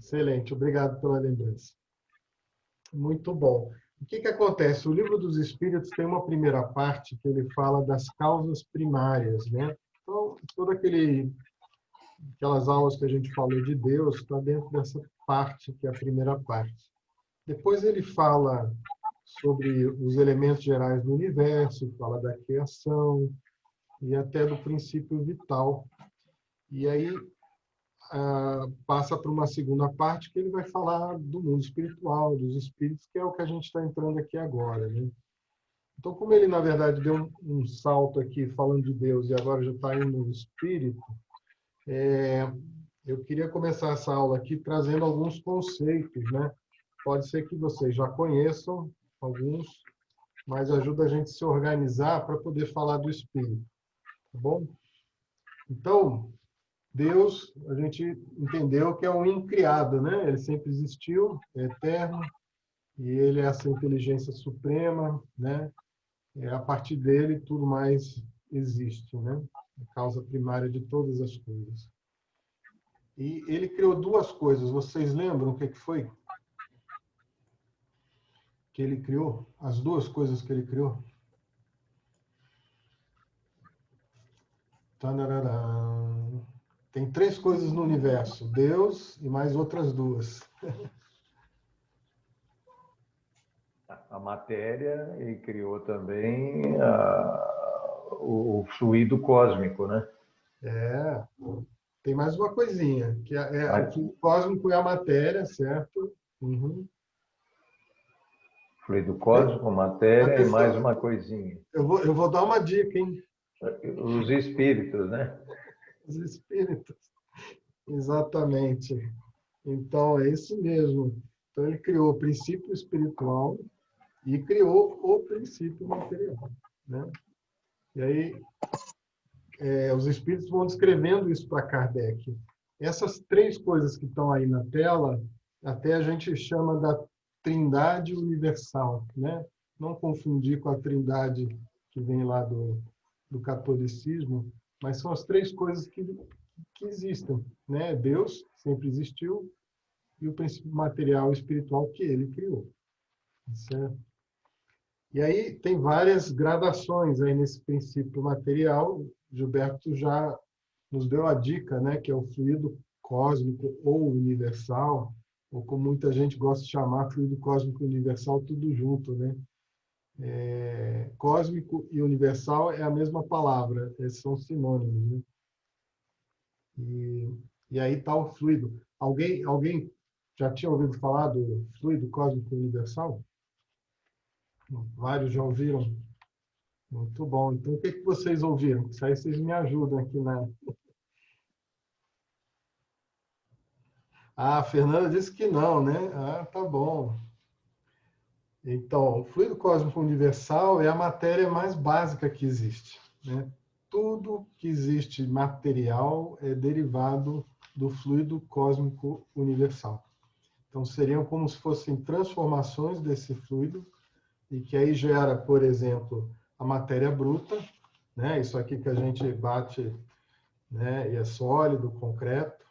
Excelente, obrigado pela lembrança. Muito bom. O que acontece? O Livro dos Espíritos tem uma primeira parte que ele fala das causas primárias, né? Então, aquelas aulas que a gente falou de Deus está dentro dessa parte, que é a primeira parte. Depois ele fala sobre os elementos gerais do universo, fala da criação e até do princípio vital. E aí passa para uma segunda parte que ele vai falar do mundo espiritual, dos espíritos, que é o que a gente está entrando aqui agora, né? Então, como ele, na verdade, deu um salto aqui falando de Deus e agora já está indo no espírito, eu queria começar essa aula aqui trazendo alguns conceitos, né? Pode ser que vocês já conheçam alguns, mas ajuda a gente a se organizar para poder falar do espírito, tá bom? Então, Deus, a gente entendeu que é um incriado, né? Ele sempre existiu, é eterno, e ele é essa inteligência suprema, né? A partir dele, tudo mais existe, né? A causa primária de todas as coisas. E ele criou duas coisas. Vocês lembram o que foi que ele criou? As duas coisas que ele criou? Tanararã. Tem três coisas no universo: Deus e mais outras duas. A matéria e criou também o fluido cósmico, né? Tem mais uma coisinha, que o fluido cósmico é a matéria, certo? Uhum. Fluido cósmico, matéria e mais uma coisinha. Eu vou dar uma dica, hein? Os espíritos, né? Os espíritos. Exatamente. Então, é isso mesmo. Então, ele criou o princípio espiritual e criou o princípio material, né? E aí, os espíritos vão descrevendo isso para Kardec. Essas três coisas que estão aí na tela, até a gente chama da Trindade Universal, né? Não confundir com a Trindade que vem lá do catolicismo, mas são as três coisas que existem, né? Deus sempre existiu e o princípio material e espiritual que ele criou, certo? E aí tem várias gradações aí nesse princípio material. Gilberto já nos deu a dica, né, que é o fluido cósmico ou universal, ou como muita gente gosta de chamar, fluido cósmico universal, tudo junto, né? Cósmico e universal é a mesma palavra, eles são sinônimos, né? E aí está o fluido. Alguém já tinha ouvido falar do fluido cósmico universal? Vários já ouviram? Muito bom. Então, o que vocês ouviram? Isso aí vocês me ajudam aqui na... Ah, a Fernanda disse que não, né? Ah, tá bom. Então, o fluido cósmico universal é a matéria mais básica que existe, né? Tudo que existe material é derivado do fluido cósmico universal. Então, seriam como se fossem transformações desse fluido e que aí gera, por exemplo, a matéria bruta, né? Isso aqui que a gente bate, né? E é sólido, concreto,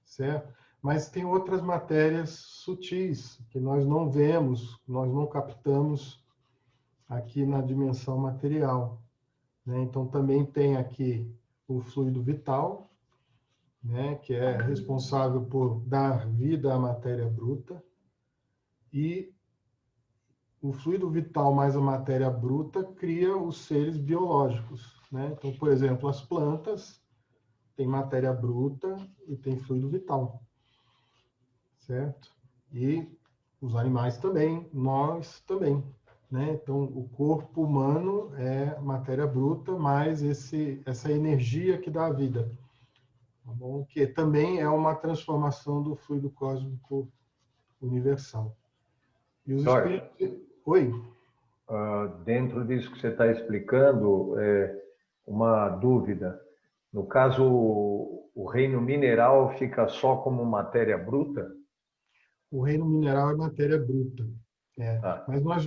certo? Mas tem outras matérias sutis que nós não vemos, nós não captamos aqui na dimensão material, né? Então também tem aqui o fluido vital, né? Que é responsável por dar vida à matéria bruta, e o fluido vital mais a matéria bruta cria os seres biológicos, né? Então, por exemplo, as plantas têm matéria bruta e tem fluido vital, certo? E os animais também, nós também, né? Então, o corpo humano é matéria bruta mais essa energia que dá a vida, tá bom? Que também é uma transformação do fluido cósmico universal. E os espíritos... Oi? Dentro disso que você está explicando, uma dúvida. No caso, o reino mineral fica só como matéria bruta? O reino mineral é matéria bruta. Mas nós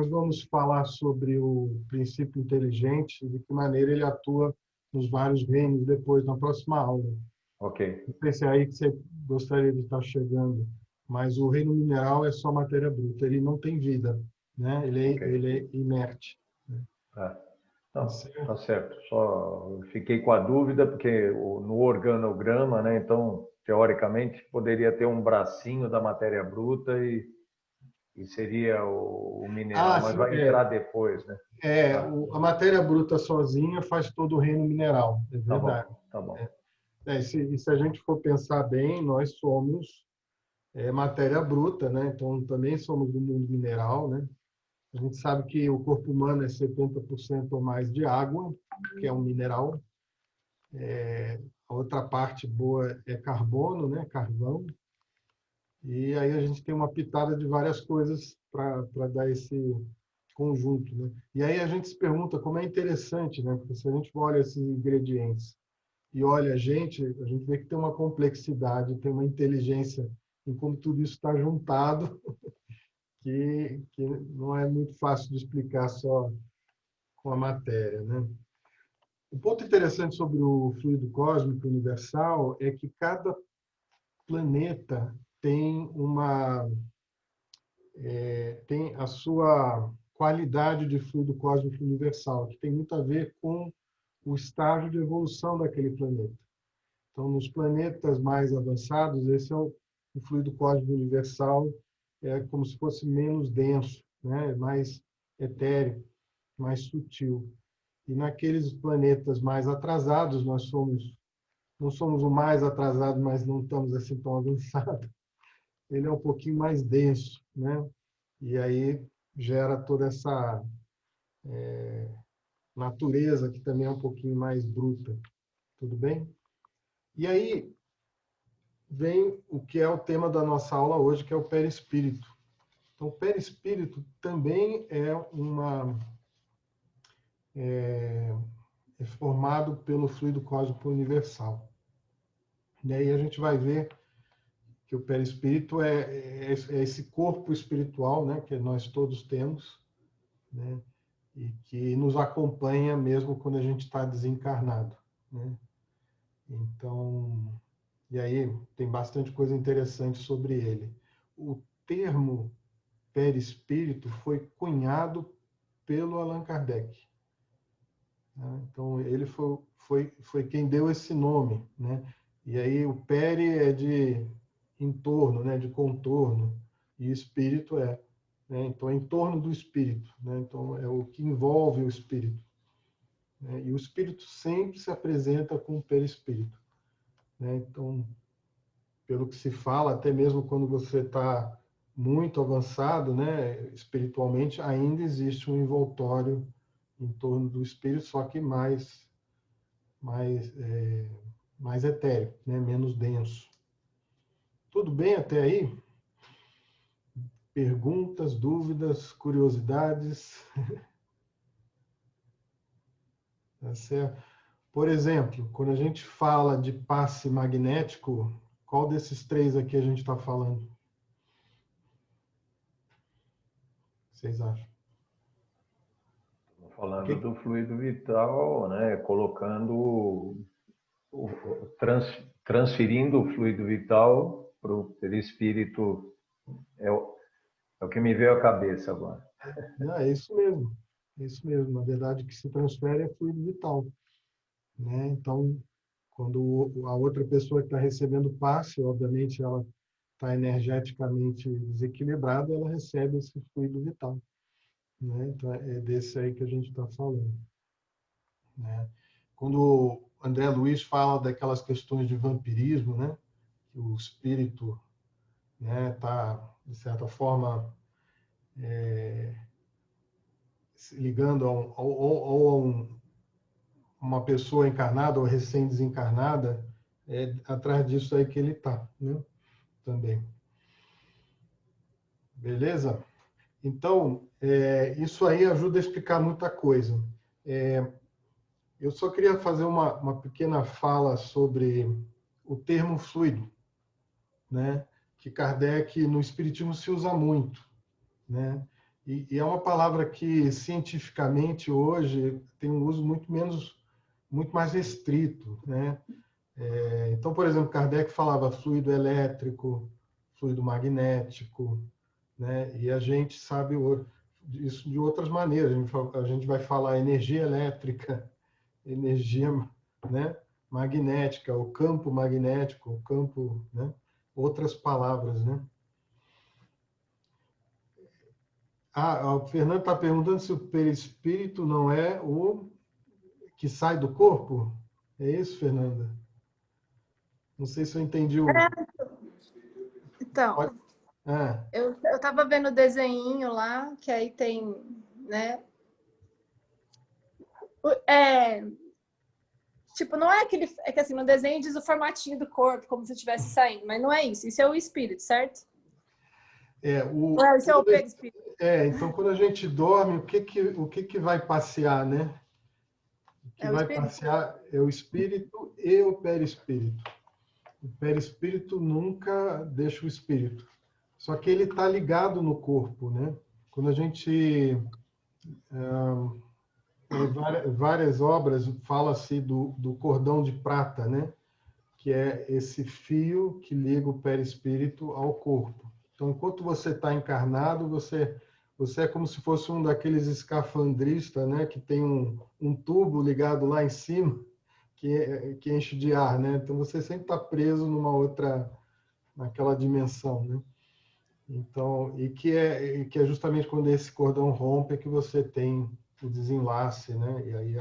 vamos falar sobre o princípio inteligente e de que maneira ele atua nos vários reinos depois, na próxima aula. Ok. Não sei se é aí que você gostaria de estar chegando, mas o reino mineral é só matéria bruta, ele não tem vida, né? Ok. Ele é inerte. Né? Tá. Tá Não, tá certo? certo. Só fiquei com a dúvida, porque no organograma, né, então, teoricamente, poderia ter um bracinho da matéria bruta e seria o mineral, Ah, mas sim, vai entrar depois, né? Tá, a matéria bruta sozinha faz todo o reino mineral, é tá verdade. bom, tá bom. E se a gente for pensar bem, nós somos matéria bruta, né? Então também somos do mundo mineral, né? A gente sabe que o corpo humano é 70% ou mais de água, que é um mineral. A outra parte boa é carbono, né? Carvão. E aí a gente tem uma pitada de várias coisas para dar esse conjunto, né? E aí a gente se pergunta como é interessante, né? Porque se a gente olha esses ingredientes e olha a gente vê que tem uma complexidade, tem uma inteligência em como tudo isso está juntado, que não é muito fácil de explicar só com a matéria, né? O ponto interessante sobre o fluido cósmico universal é que cada planeta tem tem a sua qualidade de fluido cósmico universal, que tem muito a ver com o estágio de evolução daquele planeta. Então, nos planetas mais avançados, esse é o fluido cósmico universal, é como se fosse menos denso, né? Mais etéreo, mais sutil. E naqueles planetas mais atrasados, não somos o mais atrasado, mas não estamos assim tão avançados. Ele é um pouquinho mais denso, né? E aí gera toda essa natureza que também é um pouquinho mais bruta. Tudo bem? E aí vem o que é o tema da nossa aula hoje, que é o perispírito. Então, o perispírito também é formado pelo fluido cósmico universal. E aí a gente vai ver que o perispírito é esse corpo espiritual, né, que nós todos temos, né, e que nos acompanha mesmo quando a gente está desencarnado, né? Então, e aí tem bastante coisa interessante sobre ele. O termo perispírito foi cunhado pelo Allan Kardec, né? Então, ele foi quem deu esse nome, né? E aí o peri é de entorno, né? De contorno, e espírito né? Então, é em torno do espírito, né? Então, é o que envolve o espírito, né? E o espírito sempre se apresenta com o perispírito, né? Então, pelo que se fala, até mesmo quando você está muito avançado, né, espiritualmente, ainda existe um envoltório em torno do espírito, só que mais, mais etéreo, né, menos denso. Tudo bem até aí? Perguntas, dúvidas, curiosidades? Tá certo? Por exemplo, quando a gente fala de passe magnético, qual desses três aqui a gente está falando? Vocês acham? Falando Que- do fluido vital, né, colocando, transferindo o fluido vital para o perispírito, é o que me veio à cabeça agora. Não, é isso mesmo. É isso mesmo. Na verdade, o que se transfere é fluido vital, né? Então, quando a outra pessoa que está recebendo o passe, obviamente ela está energeticamente desequilibrada, ela recebe esse fluido vital, né? Então, é desse aí que a gente está falando, né? Quando o André Luiz fala daquelas questões de vampirismo, né? Que o espírito, né, está, de certa forma, se ligando uma pessoa encarnada ou recém-desencarnada, é atrás disso aí que ele está, né? Também. Beleza? Então, isso aí ajuda a explicar muita coisa. Eu só queria fazer uma pequena fala sobre o termo fluido, né? Que Kardec, no Espiritismo, se usa muito, né? E é uma palavra que, cientificamente, hoje, tem um uso muito mais restrito, né? Então, por exemplo, Kardec falava fluido elétrico, fluido magnético, né? E a gente sabe isso de outras maneiras. A gente vai falar energia elétrica, energia, né, magnética, o campo magnético, o campo, né? Outras palavras, né? O Fernando está perguntando se o perispírito não é o que sai do corpo. É isso, Fernanda? Não sei se eu entendi o. Então, Pode... eu estava vendo o desenho lá, que aí tem, né? Tipo, não é aquele. É que assim, no desenho diz o formatinho do corpo, como se estivesse saindo, mas não é isso. Isso é o espírito, certo? Isso é o perispírito. Então, quando a gente dorme, o que vai passear, né? O que vai passear é o espírito e o perispírito. O perispírito nunca deixa o espírito. Só que ele está ligado no corpo, né? Quando a gente várias obras fala-se do cordão de prata, né? Que é esse fio que liga o perispírito ao corpo. Então, enquanto você está encarnado, você é como se fosse um daqueles escafandristas, né? Que tem um tubo ligado lá em cima que enche de ar, né? Então, você sempre está preso naquela dimensão, né? Então, e que é justamente quando esse cordão rompe é que você tem o desenlace, né? E aí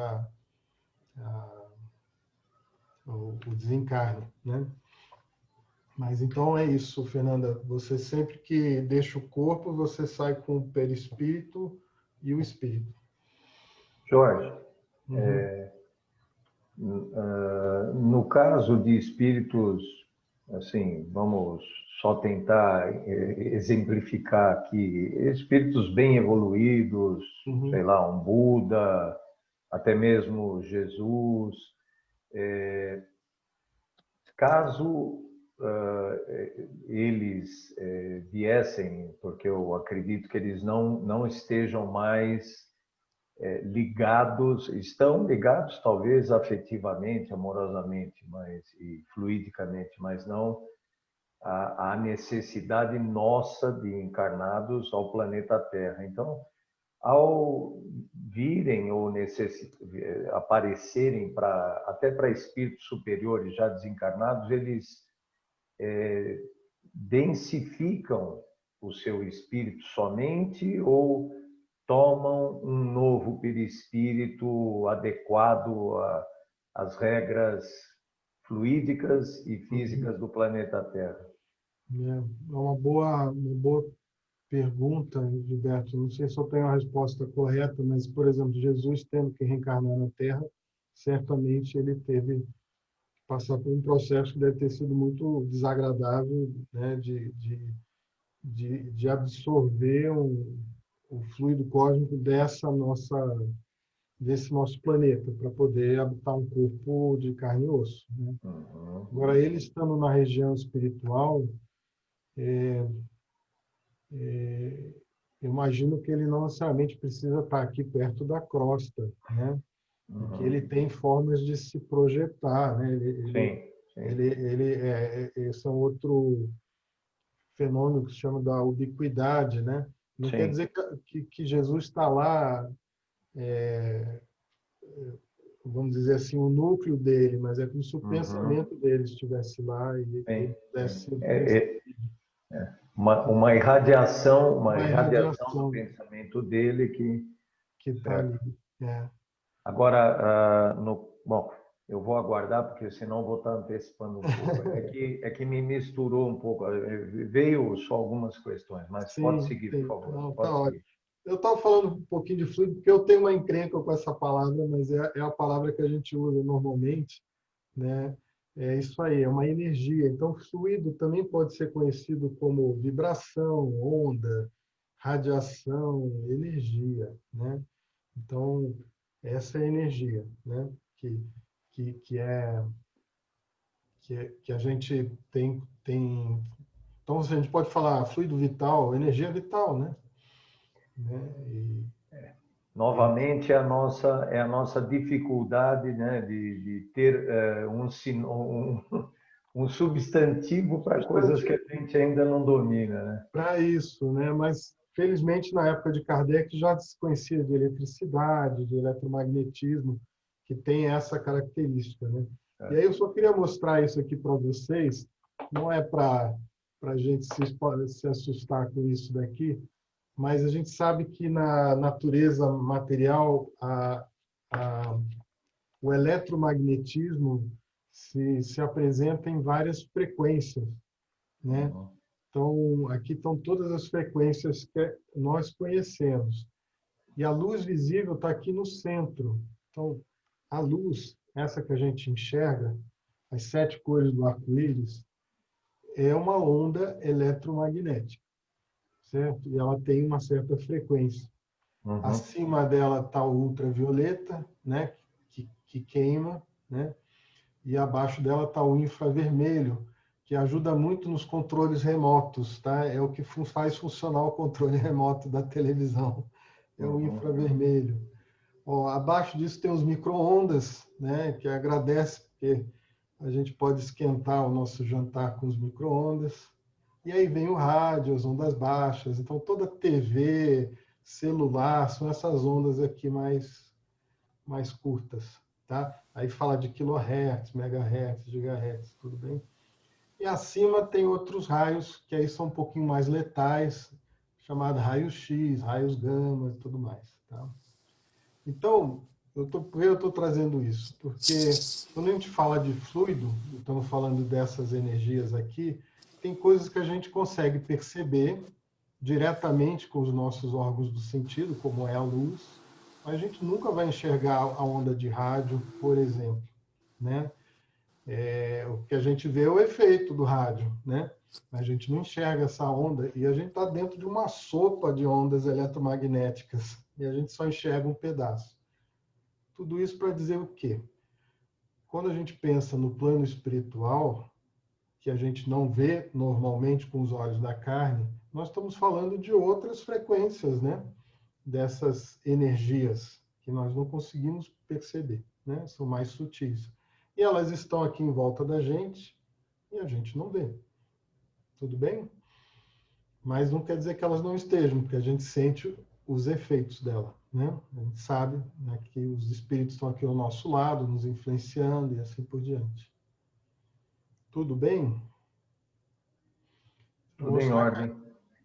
o desencarne, né? Mas então é isso, Fernanda. Você sempre que deixa o corpo, você sai com o perispírito e o espírito. Jorge, no caso de espíritos, assim, vamos só tentar exemplificar aqui, espíritos bem evoluídos, sei lá, um Buda, até mesmo Jesus, caso eles viessem, porque eu acredito que eles não estejam mais ligados, estão ligados talvez afetivamente, amorosamente, e fluidicamente, mas não à necessidade nossa de encarnados ao planeta Terra. Então, ao virem ou aparecerem até para espíritos superiores já desencarnados, eles densificam o seu espírito somente ou tomam um novo perispírito adequado às regras fluídicas e físicas do planeta Terra? É uma boa pergunta, Gilberto. Não sei se eu tenho a resposta correta, mas, por exemplo, Jesus tendo que reencarnar na Terra, certamente ele teve que passar por um processo que deve ter sido muito desagradável, né, de absorver o fluido cósmico desse nosso planeta, para poder habitar um corpo de carne e osso, né? Agora, ele estando na região espiritual, eu imagino que ele não necessariamente precisa estar aqui perto da crosta, né? Porque ele tem formas de se projetar, né? Esse é um outro fenômeno que se chama da ubiquidade, né? Não quer dizer que Jesus está lá, vamos dizer assim, o núcleo dele, mas é como se o pensamento dele estivesse lá e ele pudesse uma irradiação do do pensamento dele que está ali. Agora, bom, eu vou aguardar porque senão vou estar antecipando um pouco. É que me misturou um pouco. Veio só algumas questões, mas pode seguir, por favor. Não, pode tá seguir. ótimo. Eu estava falando um pouquinho de fluido porque eu tenho uma encrenca com essa palavra, mas é a palavra que a gente usa normalmente, né? É isso aí, é uma energia. Então, fluido também pode ser conhecido como vibração, onda, radiação, energia, né? Então, essa é a energia, né? Que a gente tem. Então, a gente pode falar fluido vital, energia vital, né? Novamente, é a nossa dificuldade, né, de ter um substantivo para coisas que a gente ainda não domina, né? Para isso, né? Mas felizmente na época de Kardec já se conhecia de eletricidade, de eletromagnetismo, que tem essa característica, né? E aí eu só queria mostrar isso aqui para vocês, não é para a gente se assustar com isso daqui, mas a gente sabe que na natureza material o eletromagnetismo se apresenta em várias frequências, né? Então, aqui estão todas as frequências que nós conhecemos. E a luz visível está aqui no centro. Então, a luz, essa que a gente enxerga, as 7 cores do arco-íris, é uma onda eletromagnética, certo? E ela tem uma certa frequência. Acima dela está o ultravioleta, né? Que queima, né? E abaixo dela está o infravermelho, que ajuda muito nos controles remotos, tá? É o que faz funcionar o controle remoto da televisão. É o infravermelho. Ó, abaixo disso tem os micro-ondas, né? Que agradece, porque a gente pode esquentar o nosso jantar com os micro-ondas. E aí vem o rádio, as ondas baixas. Então, toda TV, celular, são essas ondas aqui mais curtas, tá? Aí fala de quilohertz, megahertz, gigahertz, tudo bem? E acima tem outros raios, que aí são um pouquinho mais letais, chamado raio-x, raios gama e tudo mais, tá? Então, por que eu estou trazendo isso? Porque quando a gente fala de fluido, estamos falando dessas energias aqui, tem coisas que a gente consegue perceber diretamente com os nossos órgãos do sentido, como é a luz, mas a gente nunca vai enxergar a onda de rádio, por exemplo, né? O que a gente vê é o efeito do rádio, né? A gente não enxerga essa onda e a gente está dentro de uma sopa de ondas eletromagnéticas e a gente só enxerga um pedaço. Tudo isso para dizer o quê? Quando a gente pensa no plano espiritual, que a gente não vê normalmente com os olhos da carne, nós estamos falando de outras frequências, né? Dessas energias que nós não conseguimos perceber, né? São mais sutis. E elas estão aqui em volta da gente e a gente não vê. Tudo bem? Mas não quer dizer que elas não estejam, porque a gente sente os efeitos dela, né? A gente sabe, né, que os espíritos estão aqui ao nosso lado, nos influenciando e assim por diante. Tudo bem? Tudo em ordem.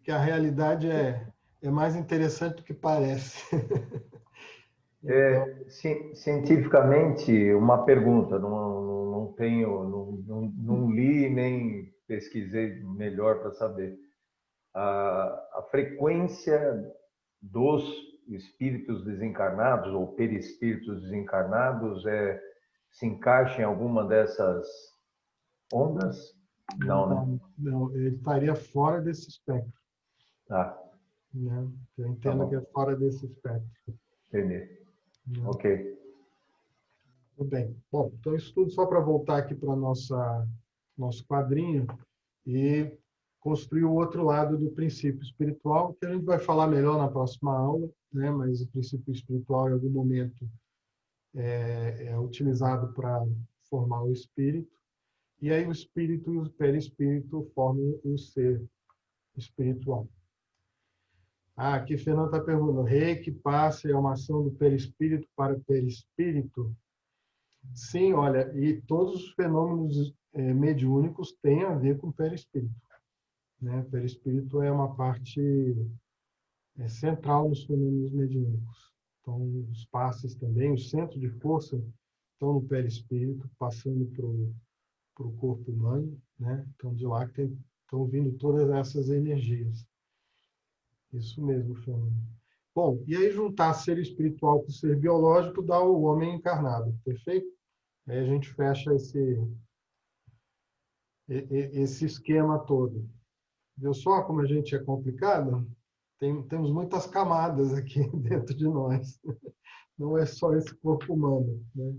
Que a realidade é mais interessante do que parece. Cientificamente, uma pergunta, não tenho, não li nem pesquisei melhor para saber. A frequência dos espíritos desencarnados ou perispíritos desencarnados se encaixa em alguma dessas ondas? Não, né? Não, ele estaria fora desse espectro. Ah, né? Eu entendo que é fora desse espectro. Entendi. Né? Ok. Tudo bem. Bom, então isso tudo só para voltar aqui para nosso quadrinho e construir o outro lado do princípio espiritual, que a gente vai falar melhor na próxima aula, né? Mas o princípio espiritual, em algum momento, é utilizado para formar o espírito, e aí o espírito e o perispírito formam o ser espiritual. Aqui Fernando está perguntando, reiki, passe é uma ação do perispírito para perispírito? Sim, olha, e todos os fenômenos mediúnicos têm a ver com perispírito. Né? Perispírito é uma parte central nos fenômenos mediúnicos. Então, os passes também, o centro de força estão no perispírito, passando para o corpo humano, né? Então, de lá que estão vindo todas essas energias. Isso mesmo, Fernando. Bom, e aí juntar ser espiritual com ser biológico dá o homem encarnado, perfeito? Aí a gente fecha esse esquema todo. Viu só como a gente é complicado? Temos muitas camadas aqui dentro de nós. Não é só esse corpo humano, né?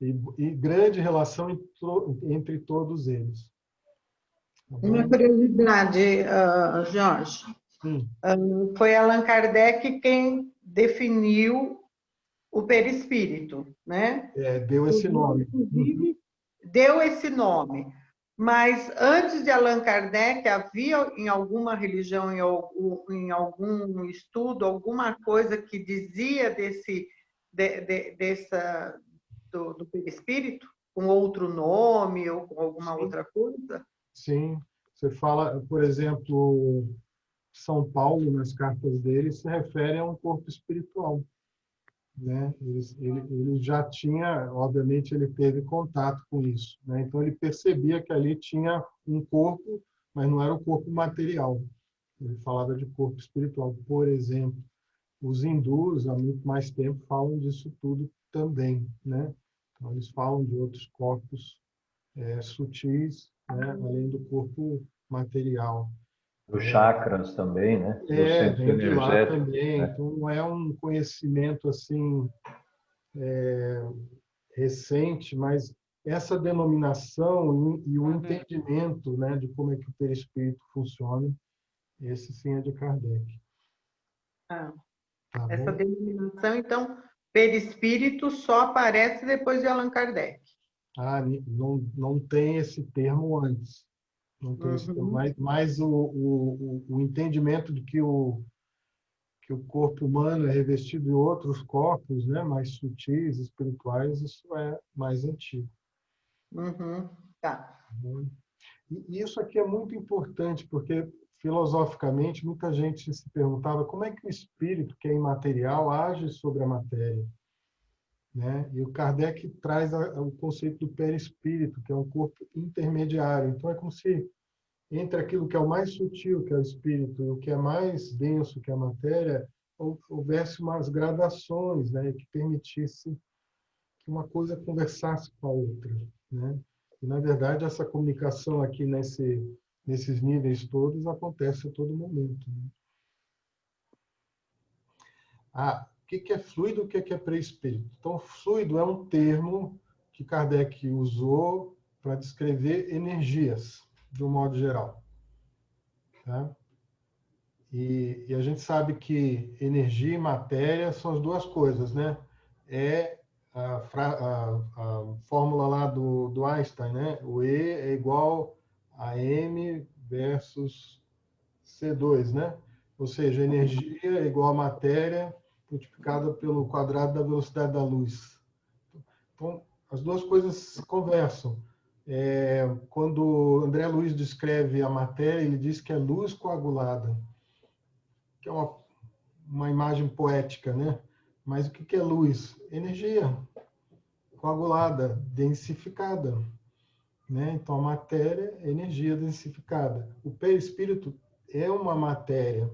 E grande relação entre todos eles. Tá bom? Uma curiosidade, Jorge. Foi Allan Kardec quem definiu o perispírito, né? Deu esse nome. Inclusive, deu esse nome. Mas antes de Allan Kardec, havia em alguma religião, em algum estudo, alguma coisa que dizia do perispírito, com outro nome ou com alguma outra coisa? Sim. Você fala, por exemplo, São Paulo, nas cartas dele, se refere a um corpo espiritual, né? Ele já tinha, obviamente, ele teve contato com isso, né? Então ele percebia que ali tinha um corpo, mas não era o corpo material. Ele falava de corpo espiritual. Por exemplo, os hindus há muito mais tempo falam disso tudo também, né? Então eles falam de outros corpos sutis, né? Além do corpo material. Os chakras também, né? Dos centros Vem de lá energéticos. também. Né? Então não é um conhecimento assim recente, mas essa denominação e o entendimento, né, de como é que o perispírito funciona, esse sim é de Kardec. Ah, Tá essa bom? denominação, então, perispírito só aparece depois de Allan Kardec. Não tem esse termo antes. Não tem esse termo, mas o entendimento de que o corpo humano é revestido de outros corpos, né, mais sutis, espirituais, isso é mais antigo. Tá. E isso aqui é muito importante, porque filosoficamente muita gente se perguntava como é que o espírito, que é imaterial, age sobre a matéria, né? E o Kardec traz o conceito do perispírito, que é um corpo intermediário. Então é como se entre aquilo que é o mais sutil, que é o espírito, e o que é mais denso, que é a matéria, houvesse umas gradações, né, que permitisse que uma coisa conversasse com a outra, né? E, na verdade, essa comunicação aqui nesses níveis todos acontece a todo momento, né? O que é fluido e o que é pré-espírito? Então, fluido é um termo que Kardec usou para descrever energias, de um modo geral. Tá? E a gente sabe que energia e matéria são as duas coisas, né? É a fórmula lá do Einstein, né? O E é igual a M versus C2, né? Ou seja, energia é igual a matéria multiplicada pelo quadrado da velocidade da luz. Então, as duas coisas conversam. Quando André Luiz descreve a matéria, ele diz que é luz coagulada, que é uma imagem poética, né? Mas o que é luz? Energia coagulada, densificada, né? Então a matéria é energia densificada. O perispírito é uma matéria,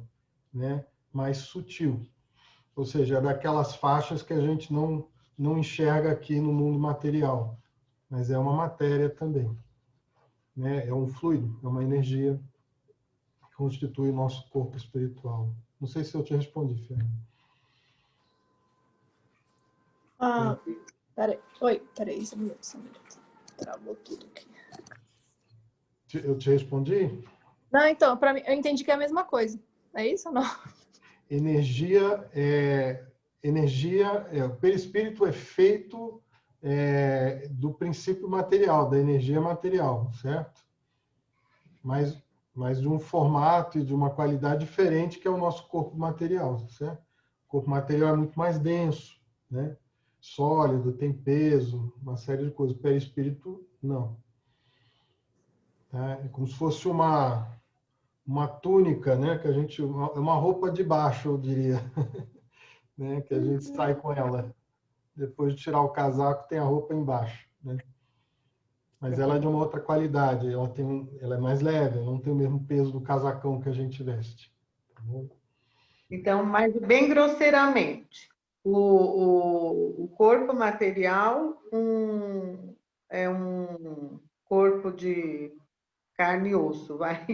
né, mais sutil, ou seja, é daquelas faixas que a gente não enxerga aqui no mundo material, mas é uma matéria também, né? É um fluido, é uma energia que constitui o nosso corpo espiritual. Não sei se eu te respondi, Fernanda. Peraí. Oi, peraí, só um minuto. Travou tudo aqui. Eu te respondi? Não, então, para mim, eu entendi que é a mesma coisa. É isso ou não? O perispírito é feito do princípio material, da energia material, certo? Mas de um formato e de uma qualidade diferente que é o nosso corpo material, certo? O corpo material é muito mais denso, né? Sólido, tem peso, uma série de coisas. O perispírito, não. Tá? É como se fosse uma túnica, né? Que é uma roupa de baixo, eu diria, né? Que a gente sai com ela. Depois de tirar o casaco, tem a roupa embaixo, né? Mas ela é de uma outra qualidade, ela é mais leve, não tem o mesmo peso do casacão que a gente veste. Tá bom? Então, mas bem grosseiramente, o corpo material é um corpo de carne e osso, vai.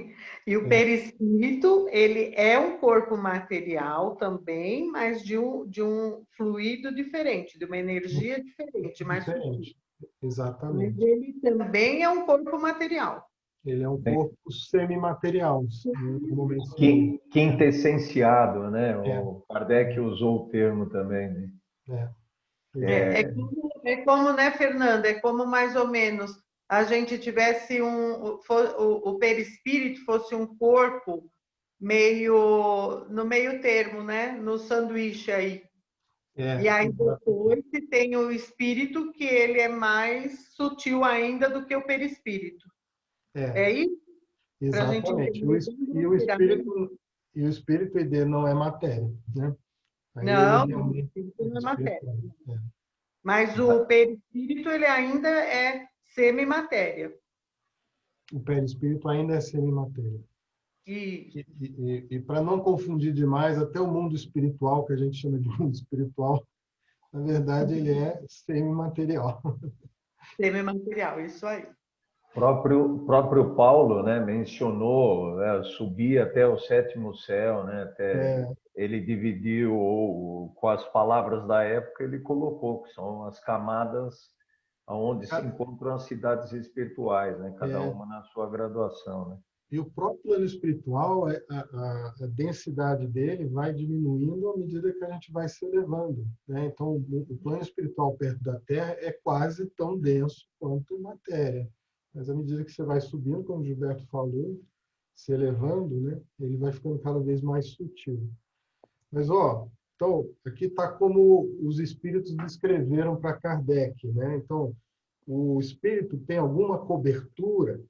E o perispírito, ele é um corpo material também, mas de um fluido diferente, de uma energia diferente, mais sutil. Diferente, exatamente. Mas ele também é um corpo material. Ele é um corpo semimaterial, normalmente. Quintessenciado, né? É. O Kardec usou o termo também, né? É como, né, Fernanda? É como mais ou menos a gente tivesse o perispírito fosse um corpo no meio termo, né? No sanduíche aí. E aí depois tem o espírito, que ele é mais sutil ainda do que o perispírito. É isso? Exatamente. E o espírito dele não é matéria, né? Aí Não, ele o realmente espírito não é matéria. é. Mas o perispírito, ele ainda é semimatéria. O perispírito ainda é semimatéria. E E para não confundir demais, até o mundo espiritual, que a gente chama de mundo espiritual, na verdade ele é semimaterial. semimaterial, isso aí. Próprio Paulo, né, mencionou, né, subir até o sétimo céu, né, ele dividiu com as palavras da época, ele colocou que são as camadas onde se encontram as cidades espirituais, né, cada uma na sua graduação, né. E o próprio plano espiritual, a densidade dele vai diminuindo à medida que a gente vai se elevando, né? Então, o plano espiritual perto da Terra é quase tão denso quanto matéria. Mas à medida que você vai subindo, como o Gilberto falou, se elevando, né? Ele vai ficando cada vez mais sutil. Mas, então, aqui está como os espíritos descreveram para Kardec, né? Então, o espírito tem alguma cobertura,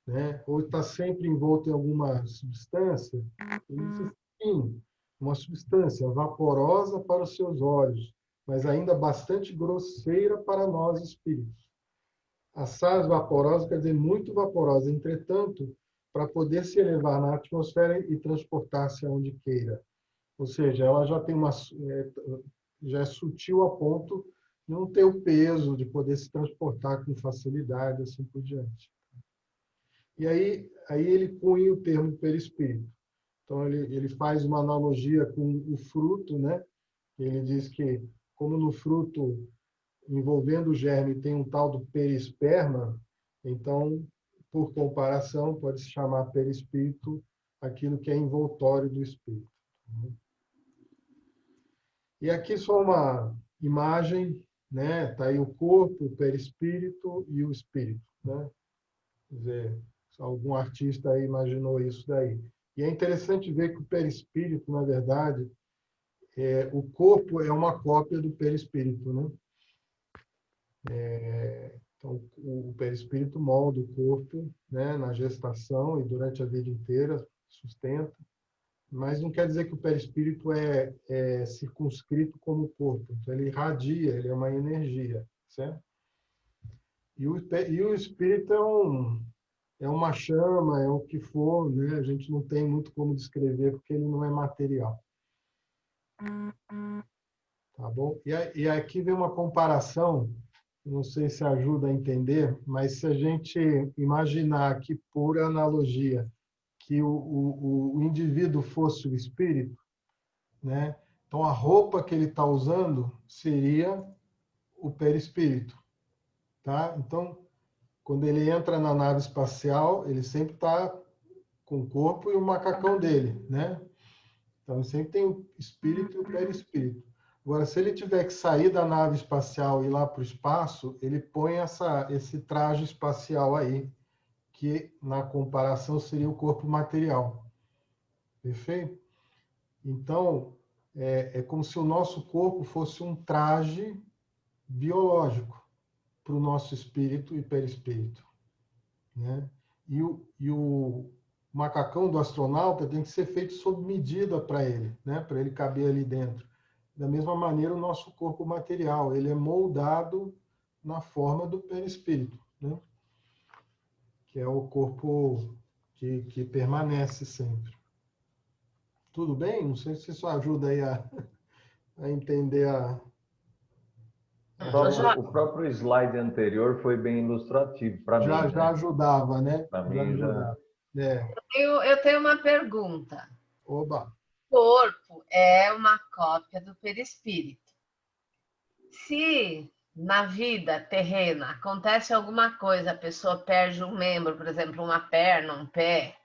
né? Ou está sempre envolto em alguma substância? Ele diz sim, uma substância vaporosa para os seus olhos, mas ainda bastante grosseira para nós espíritos. Assaz vaporosa quer dizer muito vaporosa, entretanto, para poder se elevar na atmosfera e transportar-se aonde queira. Ou seja, ela já tem já é sutil a ponto de não ter o peso de poder se transportar com facilidade, assim por diante. E aí ele cunha o termo perispírito. Então, ele faz uma analogia com o fruto, né? Ele diz que, como no fruto envolvendo o germe tem um tal do perisperma, então, por comparação, pode-se chamar perispírito aquilo que é envoltório do espírito. E aqui só uma imagem, né? Está aí o corpo, o perispírito e o espírito, né? Quer dizer, algum artista aí imaginou isso daí. E é interessante ver que o perispírito, na verdade, o corpo é uma cópia do perispírito, né? Então, o perispírito molda o corpo, né, na gestação e durante a vida inteira, sustenta, mas não quer dizer que o perispírito é circunscrito como o corpo. Então, ele irradia, ele é uma energia, certo? E o espírito é uma chama, é o que for, né? A gente não tem muito como descrever, porque ele não é material. Tá bom? E aqui vem uma comparação, não sei se ajuda a entender, mas se a gente imaginar aqui, por analogia, que o indivíduo fosse o espírito, né? Então, a roupa que ele está usando seria o perispírito. Tá? Então, quando ele entra na nave espacial, ele sempre está com o corpo e o macacão dele, né? Então, ele sempre tem o espírito e o perispírito. Agora, se ele tiver que sair da nave espacial e ir lá para o espaço, ele põe esse traje espacial aí, que na comparação seria o corpo material. Perfeito? Então, é como se o nosso corpo fosse um traje biológico para o nosso espírito e perispírito, né? E o macacão do astronauta tem que ser feito sob medida para ele, né? Para ele caber ali dentro. Da mesma maneira, o nosso corpo material, ele é moldado na forma do perispírito, né? Que é o corpo que permanece sempre. Tudo bem? Não sei se isso ajuda aí a entender O próprio slide anterior foi bem ilustrativo para mim, já né? ajudava, né? Para Já mim, ajudava. É. Eu tenho uma pergunta. Oba! O corpo é uma cópia do perispírito. Se na vida terrena, acontece alguma coisa, a pessoa perde um membro, por exemplo, uma perna, um pé,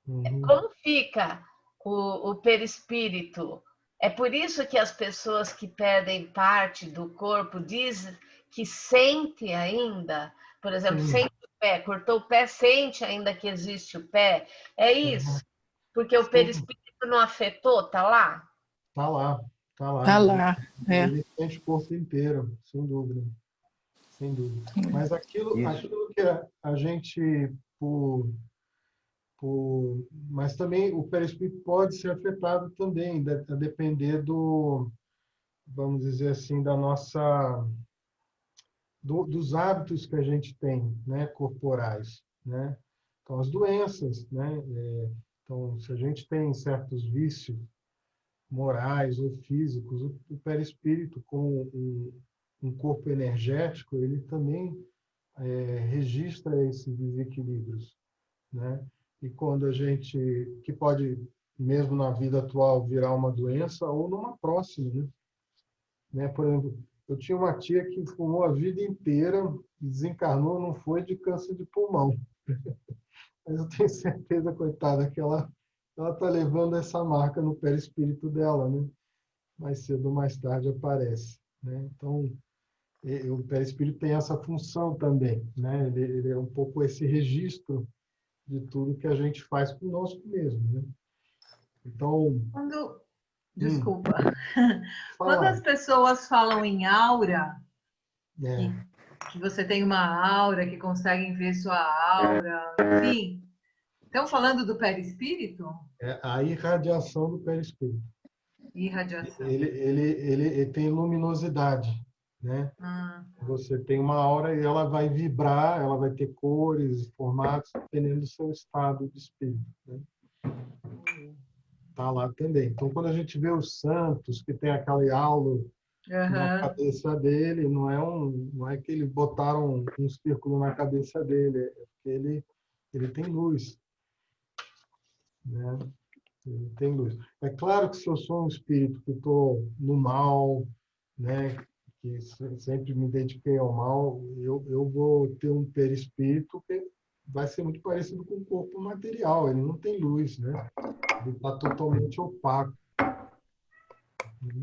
Uhum. como fica o perispírito? É por isso que as pessoas que perdem parte do corpo dizem que sente ainda, por exemplo, Sim. sente o pé, cortou o pé, sente ainda que existe o pé. É Uhum. isso, porque o Sim, perispírito não afetou, tá lá? tá lá, tá Tá lá. lá, é. Ele sente o corpo inteiro, sem dúvida, sem dúvida. Mas Isso. aquilo que a gente, por, mas também o perispírito pode ser afetado também, a depender do, vamos dizer assim, da nossa, dos hábitos que a gente tem, né, corporais, né? Então, as doenças, né? Então, se a gente tem certos vícios morais ou físicos, o perispírito, com um corpo energético, ele também registra esses desequilíbrios, né? E quando a gente, que pode, mesmo na vida atual, virar uma doença ou numa próxima, né? Por exemplo, eu tinha uma tia que fumou a vida inteira, desencarnou, não foi de câncer de pulmão. Mas eu tenho certeza, coitada, que ela está levando essa marca no perispírito dela, né? Mais cedo ou mais tarde aparece, né? Então, o perispírito tem essa função também, né? Ele é um pouco esse registro de tudo que a gente faz conosco mesmo, né? Então, Desculpa. Quando as fala, pessoas falam em aura, é, que você tem uma aura, que conseguem ver sua aura, enfim, estão falando do perispírito? a irradiação do perispírito. Irradiação. Ele tem luminosidade, né? Você tem uma aura e ela vai vibrar, ela vai ter cores, formatos, dependendo do seu estado de espírito, né? Tá lá também. Então, quando a gente vê os santos, que tem aquele halo na cabeça dele, não é que eles botaram um círculo na cabeça dele, é que ele tem luz, né? Ele tem luz. É claro que se eu sou um espírito que estou no mal, né, que sempre me dediquei ao mal, eu vou ter um perispírito que vai ser muito parecido com o corpo material. Ele não tem luz, né? Ele está totalmente opaco, né?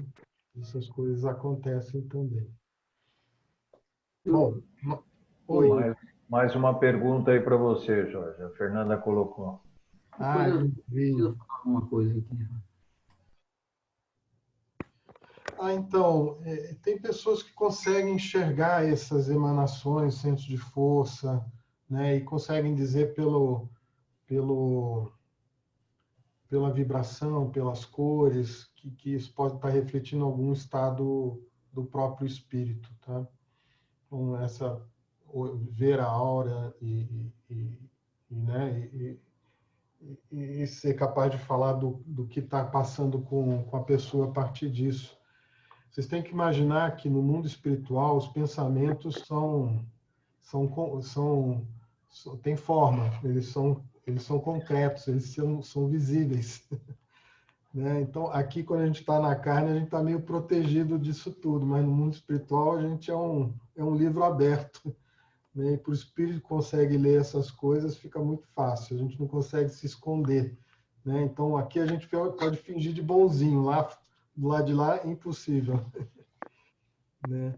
Essas coisas acontecem também. Bom, oi. Mais uma pergunta aí para você, Jorge. A Fernanda colocou. Eu vi. Deixa eu falar uma coisa aqui. Então, tem pessoas que conseguem enxergar essas emanações, centros de força, né, e conseguem dizer pela vibração, pelas cores, que isso pode estar refletindo algum estado do próprio espírito, tá? Então, ver a aura né, e ser capaz de falar do que está passando com a pessoa a partir disso. Vocês têm que imaginar que no mundo espiritual os pensamentos têm forma, eles são concretos, eles são visíveis. Né? Então, aqui, quando a gente está na carne, a gente está meio protegido disso tudo, mas no mundo espiritual a gente é um livro aberto. Né? E para o espírito que consegue ler essas coisas, fica muito fácil, a gente não consegue se esconder. Né? Então, aqui a gente pode fingir de bonzinho, lá do lado de lá, impossível. Né?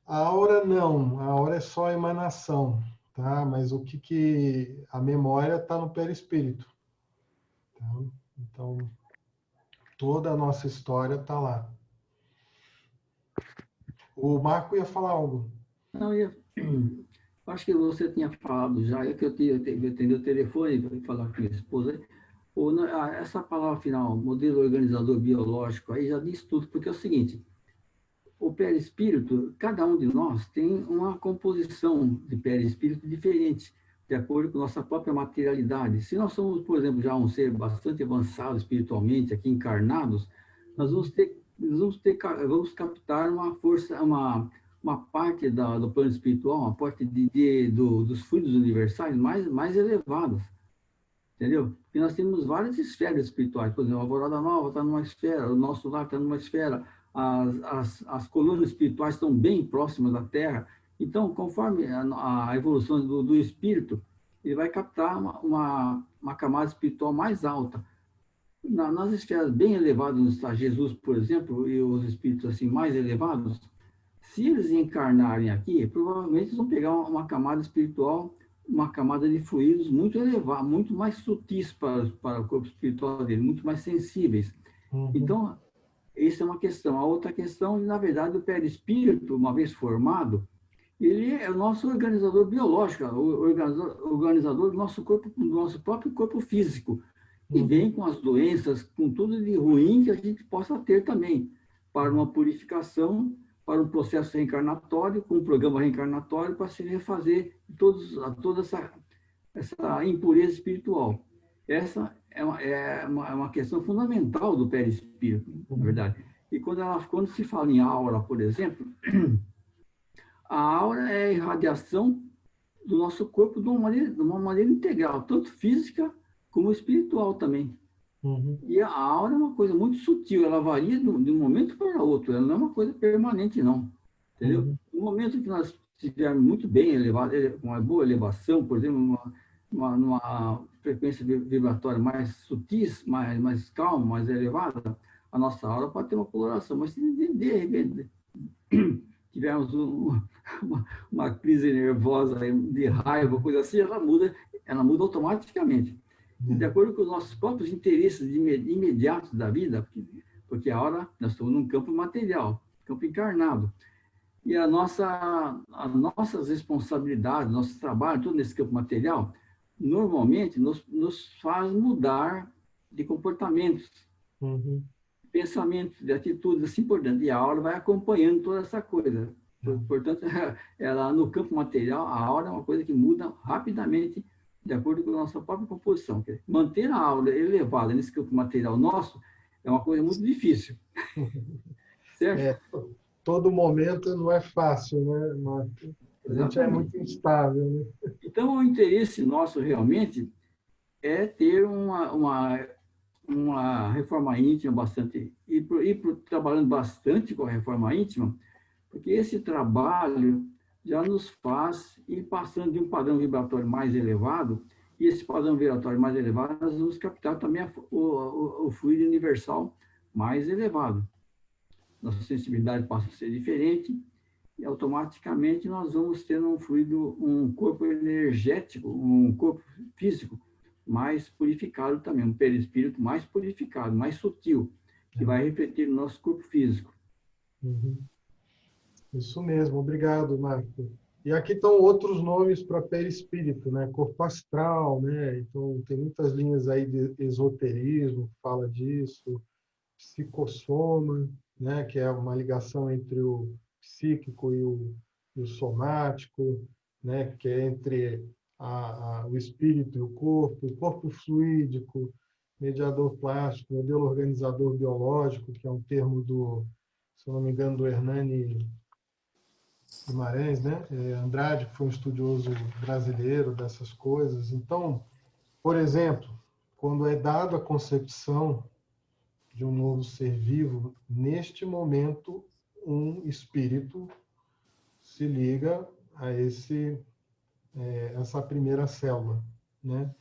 A aura não, a aura é só a emanação, tá? Mas a memória está no perispírito. Tá? Então, toda a nossa história está lá. O Marco ia falar algo. Não, acho que você tinha falado já, que eu atendi o telefone para falar com minha esposa. Essa palavra final, modelo organizador biológico, aí já diz tudo, porque é o seguinte, o perispírito, cada um de nós tem uma composição de perispírito diferente, de acordo com nossa própria materialidade. Se nós somos, por exemplo, já um ser bastante avançado espiritualmente, aqui encarnados, nós vamos captar uma força, uma parte do plano espiritual, uma parte dos fluidos universais mais elevadas. Entendeu? Porque nós temos várias esferas espirituais. Por exemplo, a Alvorada Nova está numa esfera, o nosso lar está numa esfera, as colunas espirituais estão bem próximas da Terra. Então, conforme a evolução do espírito, ele vai captar uma camada espiritual mais alta. Nas esferas bem elevadas, onde está Jesus, por exemplo, e os espíritos assim mais elevados, se eles encarnarem aqui, provavelmente eles vão pegar uma camada espiritual, uma camada de fluidos muito elevada, muito mais sutis para o corpo espiritual dele, muito mais sensíveis. Então, essa é uma questão. A outra questão, na verdade, o perispírito, uma vez formado, ele é o nosso organizador biológico, o organizador do nosso corpo, do nosso próprio corpo físico, e vem com as doenças, com tudo de ruim que a gente possa ter também, para uma purificação, para um processo reencarnatório, com um programa reencarnatório, para se refazer toda essa impureza espiritual. Essa é uma questão fundamental do perispírito, na verdade. E quando se fala em aura, por exemplo, a aura é a irradiação do nosso corpo de uma maneira integral, tanto física como espiritual também. E a aura é uma coisa muito sutil, ela varia de um momento para outro, ela não é uma coisa permanente, não. Entendeu? No momento que nós estivermos muito bem elevados, com uma boa elevação, por exemplo, numa frequência vibratória mais sutis, mais calma, mais elevada, a nossa aura pode ter uma coloração, mas se de repente tivermos uma crise nervosa, de raiva, coisa assim, ela muda automaticamente. De acordo com os nossos próprios interesses imediatos da vida, porque a hora nós estamos num campo material, campo encarnado. E as nossas responsabilidades, nosso trabalho, tudo nesse campo material, normalmente nos faz mudar de comportamentos, pensamentos, de atitudes, assim por diante. E a aura vai acompanhando toda essa coisa. Portanto, ela, no campo material, a aura é uma coisa que muda rapidamente de acordo com a nossa própria composição. Manter a aura elevada nesse campo material nosso é uma coisa muito difícil. Certo? Todo momento não é fácil, né, Marco? A gente é muito instável, né? Então, o interesse nosso realmente é ter uma reforma íntima bastante, trabalhando bastante com a reforma íntima, porque esse trabalho já nos faz ir passando de um padrão vibratório mais elevado, e esse padrão vibratório mais elevado, nós vamos captar também o fluido universal mais elevado. Nossa sensibilidade passa a ser diferente, e automaticamente nós vamos ter um corpo energético, um corpo físico mais purificado também, um perispírito mais purificado, mais sutil, que vai refletir no nosso corpo físico. Isso mesmo, obrigado, Marco. E aqui estão outros nomes para perispírito, né? Corpo astral, né? Então, tem muitas linhas aí de esoterismo que fala disso, psicossoma, né? Que é uma ligação entre o psíquico e o somático, né? Que é entre o espírito e o corpo fluídico, mediador plástico, modelo organizador biológico, que é um termo se eu não me engano, do Hernani Guimarães, né? Andrade, que foi um estudioso brasileiro dessas coisas. Então, por exemplo, quando é dada a concepção de um novo ser vivo, neste momento, um espírito se liga a essa primeira célula, né?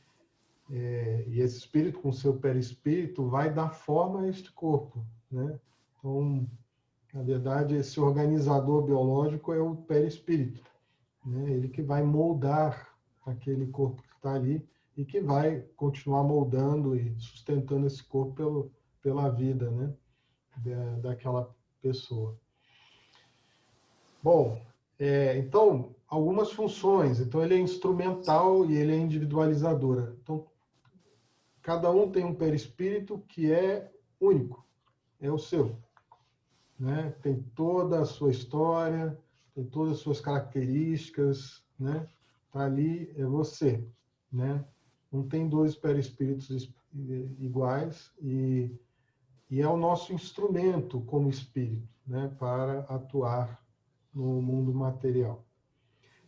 E esse espírito, com seu perispírito, vai dar forma a este corpo, né? Então, na verdade, esse organizador biológico é o perispírito, né? Ele que vai moldar aquele corpo que está ali e que vai continuar moldando e sustentando esse corpo pela vida, né? Daquela pessoa. Bom, então, algumas funções. Então, ele é instrumental e ele é individualizador. Então, cada um tem um perispírito que é único, é o seu. Né? Tem toda a sua história, tem todas as suas características, né? Tá ali, é você, né? Não tem dois perispíritos iguais e é o nosso instrumento como espírito, né? Para atuar no mundo material.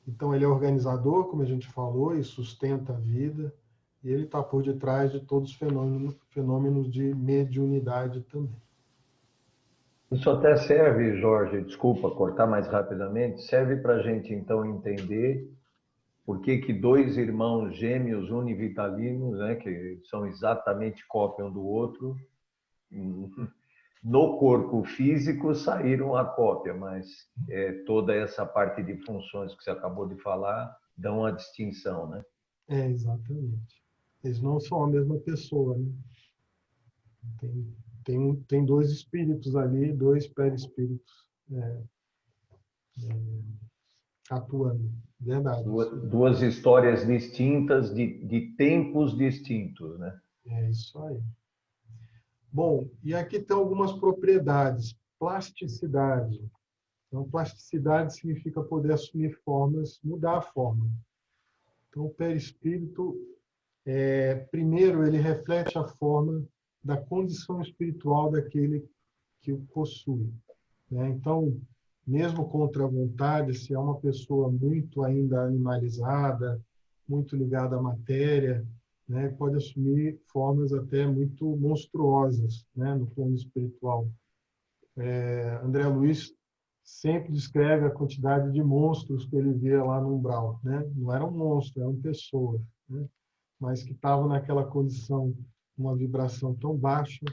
Então, ele é organizador, como a gente falou, e sustenta a vida, e ele está por detrás de todos os fenômenos de mediunidade também. Isso até serve, Jorge, desculpa cortar mais rapidamente, serve para a gente então entender por que que dois irmãos gêmeos univitalinos, né, que são exatamente cópia um do outro, no corpo físico saíram a cópia, mas toda essa parte de funções que você acabou de falar dão a distinção, né? Exatamente. Eles não são a mesma pessoa, né? Tem dois espíritos ali, dois perispíritos atuando. Verdade. Duas histórias distintas de tempos distintos, né? É isso aí. Bom, e aqui tem algumas propriedades. Plasticidade. Então, plasticidade significa poder assumir formas, mudar a forma. Então, o perispírito, primeiro, ele reflete a forma da condição espiritual daquele que o possui, né? Então, mesmo contra a vontade, se é uma pessoa muito ainda animalizada, muito ligada à matéria, né, pode assumir formas até muito monstruosas, né, no plano espiritual. André Luiz sempre descreve a quantidade de monstros que ele via lá no umbral, né? Não eram monstros, eram pessoas, né? Mas que estavam naquela condição, uma vibração tão baixa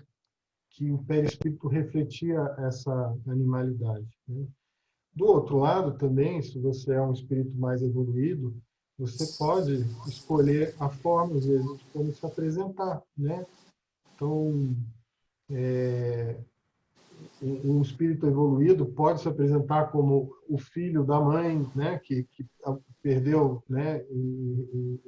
que o perispírito refletia essa animalidade, né? Do outro lado também, se você é um espírito mais evoluído, você pode escolher a forma, às vezes, de como se apresentar, né? Então, um espírito evoluído pode se apresentar como o filho da mãe, né, que perdeu, né, em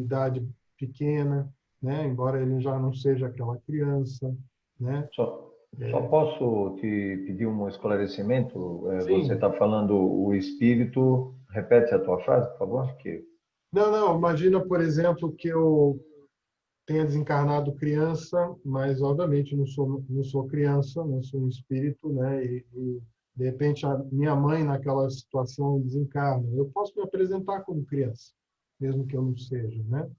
idade pequena, né, embora ele já não seja aquela criança, né? Só posso te pedir um esclarecimento? Você Sim. está falando o espírito. Repete a tua frase, por favor. Não. Imagina, por exemplo, que eu tenha desencarnado criança, mas obviamente não sou criança, não sou um espírito, né? E de repente a minha mãe naquela situação desencarna. Eu posso me apresentar como criança, mesmo que eu não seja, né?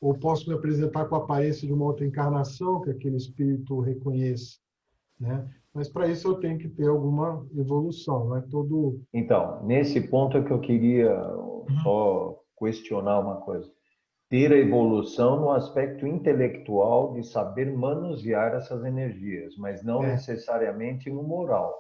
Ou posso me apresentar com a aparência de uma outra encarnação que aquele espírito reconheça, né? Mas para isso eu tenho que ter alguma evolução, não é todo. Então, nesse ponto é que eu queria só questionar uma coisa. Ter a evolução no aspecto intelectual de saber manusear essas energias, mas não necessariamente no moral.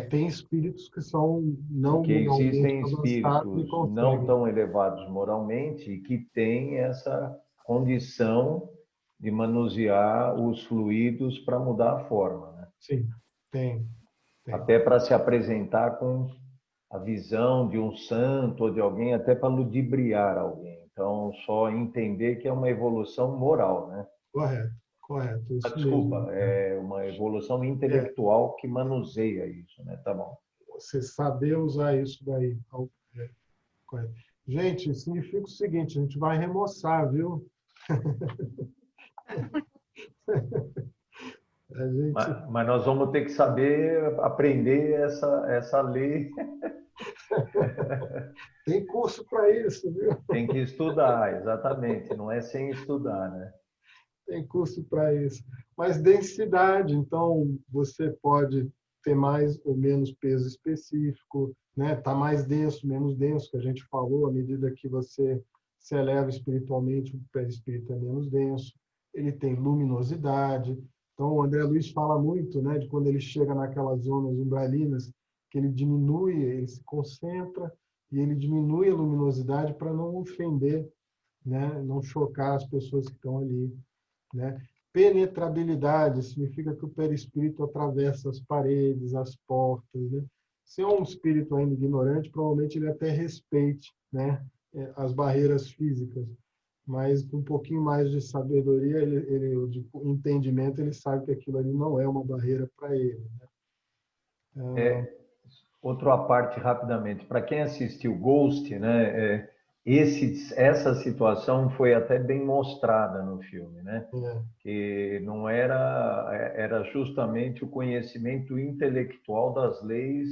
Tem espíritos que são não Porque moralmente existem avançados e espíritos não conseguem. tão elevados moralmente e que têm essa condição de manusear os fluidos para mudar a forma, né? Sim, tem. Até para se apresentar com a visão de um santo ou de alguém, até para ludibriar alguém. Então, só entender que é uma evolução moral, né? Correto, isso Desculpa, mesmo. é uma evolução É, intelectual que manuseia isso, né? Tá bom. você saber usar isso daí. Correto. Gente, significa o seguinte, a gente vai remoçar, viu? A gente Mas nós vamos ter que saber aprender essa lei. tem curso para isso, viu? Tem que estudar, exatamente. Não é sem estudar, né? Tem curso para isso. Mas densidade, então você pode ter mais ou menos peso específico, né? Tá mais denso, menos denso, que a gente falou, à medida que você se eleva espiritualmente, o perispírito é menos denso. Ele tem luminosidade. Então, o André Luiz fala muito, né, de quando ele chega naquelas zonas umbralinas, que ele diminui, ele se concentra e ele diminui a luminosidade para não ofender, né, não chocar as pessoas que estão ali, né? Penetrabilidade significa que o perispírito atravessa as paredes, as portas, né? Se é um espírito ainda ignorante, provavelmente ele até respeite, né, as barreiras físicas, mas com um pouquinho mais de sabedoria, de entendimento, ele sabe que aquilo ali não é uma barreira para ele, né? Outra parte rapidamente. Para quem assistiu Ghost, né? Essa situação foi até bem mostrada no filme, né? Que não era justamente o conhecimento intelectual das leis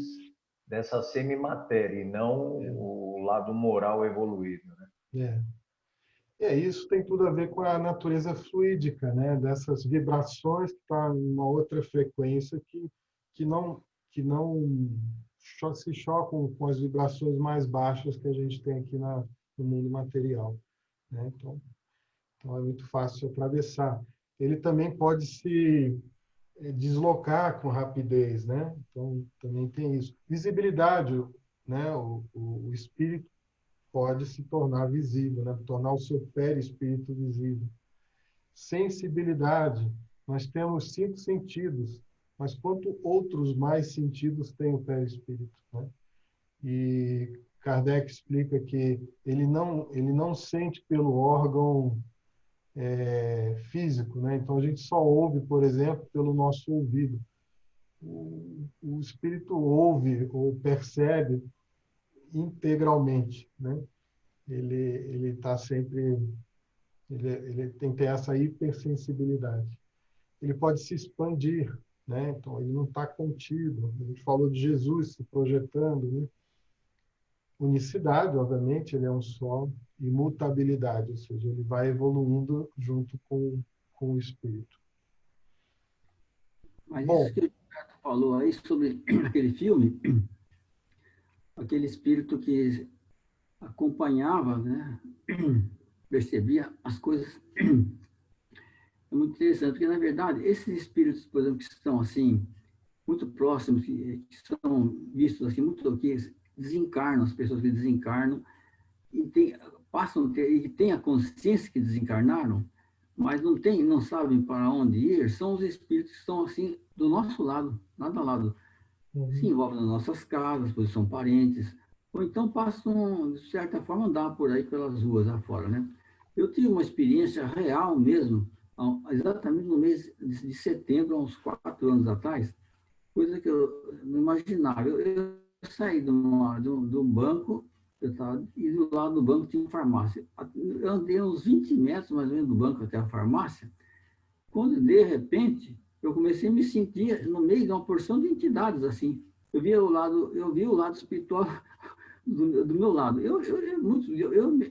dessa semimatéria e não o lado moral evoluído, né? Isso tem tudo a ver com a natureza fluídica, né? Dessas vibrações que estão em uma outra frequência que não se chocam com as vibrações mais baixas que a gente tem aqui no mundo material, né? Então é muito fácil de atravessar. Ele também pode se deslocar com rapidez, né? Então também tem isso. Visibilidade, né? O espírito pode se tornar visível, né? Tornar o seu perispírito visível. Sensibilidade, nós temos 5 sentidos, mas quanto outros mais sentidos tem o perispírito, né? E Kardec explica que ele não sente pelo órgão físico, né? Então a gente só ouve, por exemplo, pelo nosso ouvido. O espírito ouve ou percebe integralmente, né? Ele está sempre, ele tem que ter essa hipersensibilidade. Ele pode se expandir, né? Então ele não está contido. A gente falou de Jesus se projetando, né? Unicidade, obviamente, ele é um só. Imutabilidade, ou seja, ele vai evoluindo junto com o espírito. Mas isso que o Gilberto falou aí sobre aquele filme, aquele espírito que acompanhava, né? Percebia as coisas. É muito interessante, porque, na verdade, esses espíritos, por exemplo, que estão assim, muito próximos, que são vistos assim, muito que desencarnam, as pessoas que desencarnam, passam a ter, e têm a consciência que desencarnaram, mas não sabem para onde ir, são os espíritos que estão assim, do nosso lado, lado a lado. Se envolvem nas nossas casas, pois são parentes, ou então passam, de certa forma, a andar por aí pelas ruas afora, né? Eu tive uma experiência real mesmo, exatamente no mês de setembro, há uns 4 anos atrás, coisa que eu não imaginava. Eu saí de um banco, e do lado do banco tinha uma farmácia. Eu andei uns 20 metros, mais ou menos, do banco até a farmácia, quando, de repente, eu comecei a me sentir no meio de uma porção de entidades, assim. Eu vi o lado espiritual do meu lado. Eu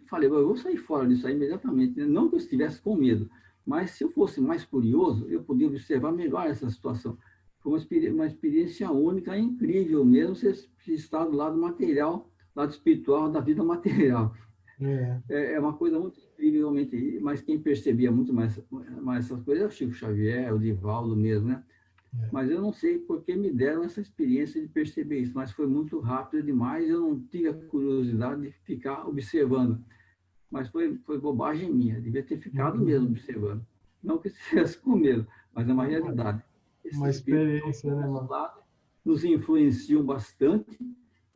falei, eu vou sair fora disso aí imediatamente. Não que eu estivesse com medo, mas se eu fosse mais curioso, eu podia observar melhor essa situação. Foi uma experiência única, incrível mesmo, você estar do lado material, lado espiritual da vida material. É uma coisa muito incrivelmente, mas quem percebia muito mais essas coisas é o Chico Xavier, o Divaldo mesmo, né? Mas eu não sei por que me deram essa experiência de perceber isso, mas foi muito rápido demais, eu não tive a curiosidade de ficar observando. Mas foi bobagem minha, devia ter ficado mesmo observando. Não que estivesse com medo, mas é uma realidade. Uma experiência, né, mano? Nos influenciam bastante.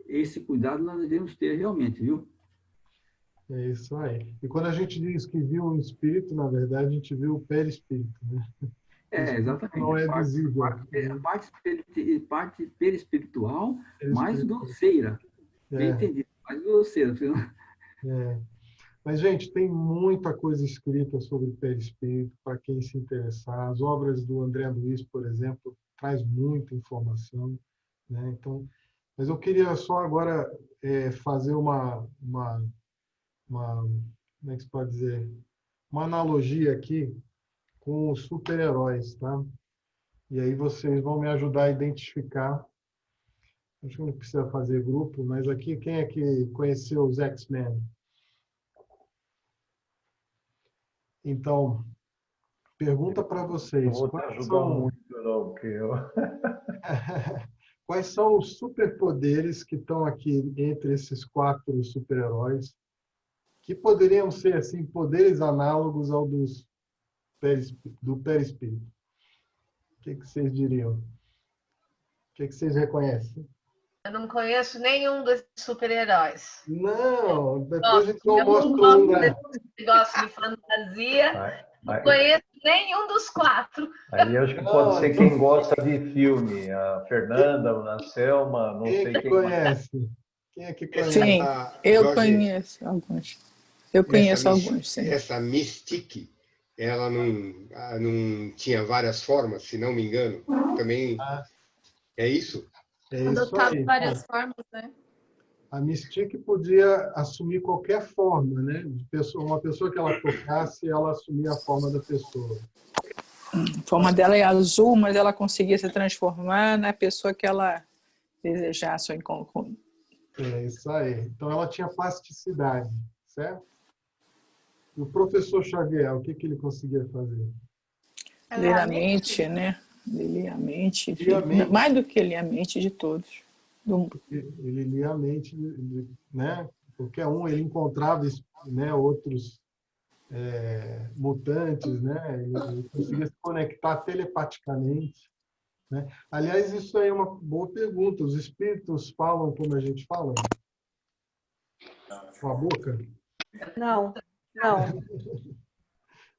Esse cuidado nós devemos ter realmente, viu? É isso aí. E quando a gente diz que viu um espírito, na verdade, a gente viu o perispírito, né? Exatamente. Não é visível. A parte perispiritual mais grosseira. Bem entendido, mais grosseira. Mas, gente, tem muita coisa escrita sobre perispírito, para quem se interessar. As obras do André Luiz, por exemplo, traz muita informação, né? Então, mas eu queria só agora fazer como é que se pode dizer? Uma analogia aqui com os super-heróis, tá? E aí vocês vão me ajudar a identificar. Acho que não precisa fazer grupo, mas aqui, quem é que conheceu os X-Men? Então, pergunta para vocês. Não vou te ajudar muito, não, porque eu... Quais são os superpoderes que estão aqui entre esses 4 super-heróis, que poderiam ser assim poderes análogos ao do perispírito? O que vocês diriam? O que vocês reconhecem? Eu não conheço nenhum desses super-heróis. Não, depois a gente não mostra um, né? Gosto de fantasia. Não conheço nenhum dos 4. Aí eu acho que pode ser quem gosta de filme. A Fernanda, a Selma, não sei quem conhece. Quem é que conhece? Sim, eu conheço alguns. Eu conheço alguns, sim. Essa Mystique, ela não tinha várias formas, se não me engano. Também é isso? Adotado várias formas, né? A Mystique podia assumir qualquer forma, né? Uma pessoa que ela tocasse, ela assumia a forma da pessoa. A forma dela é azul, mas ela conseguia se transformar na pessoa que ela desejasse. É isso aí. Então, ela tinha plasticidade, certo? E o professor Xavier, o que ele conseguia fazer? Ler a mente, né? Ler a mente. Lia a mente. Mais do que ler a mente de todos. Ele lia a mente, né? Qualquer um, ele encontrava, né, outros mutantes, né? Ele conseguia se conectar telepaticamente, né? Aliás, isso aí é uma boa pergunta. Os espíritos falam como a gente fala? Com a boca? Não.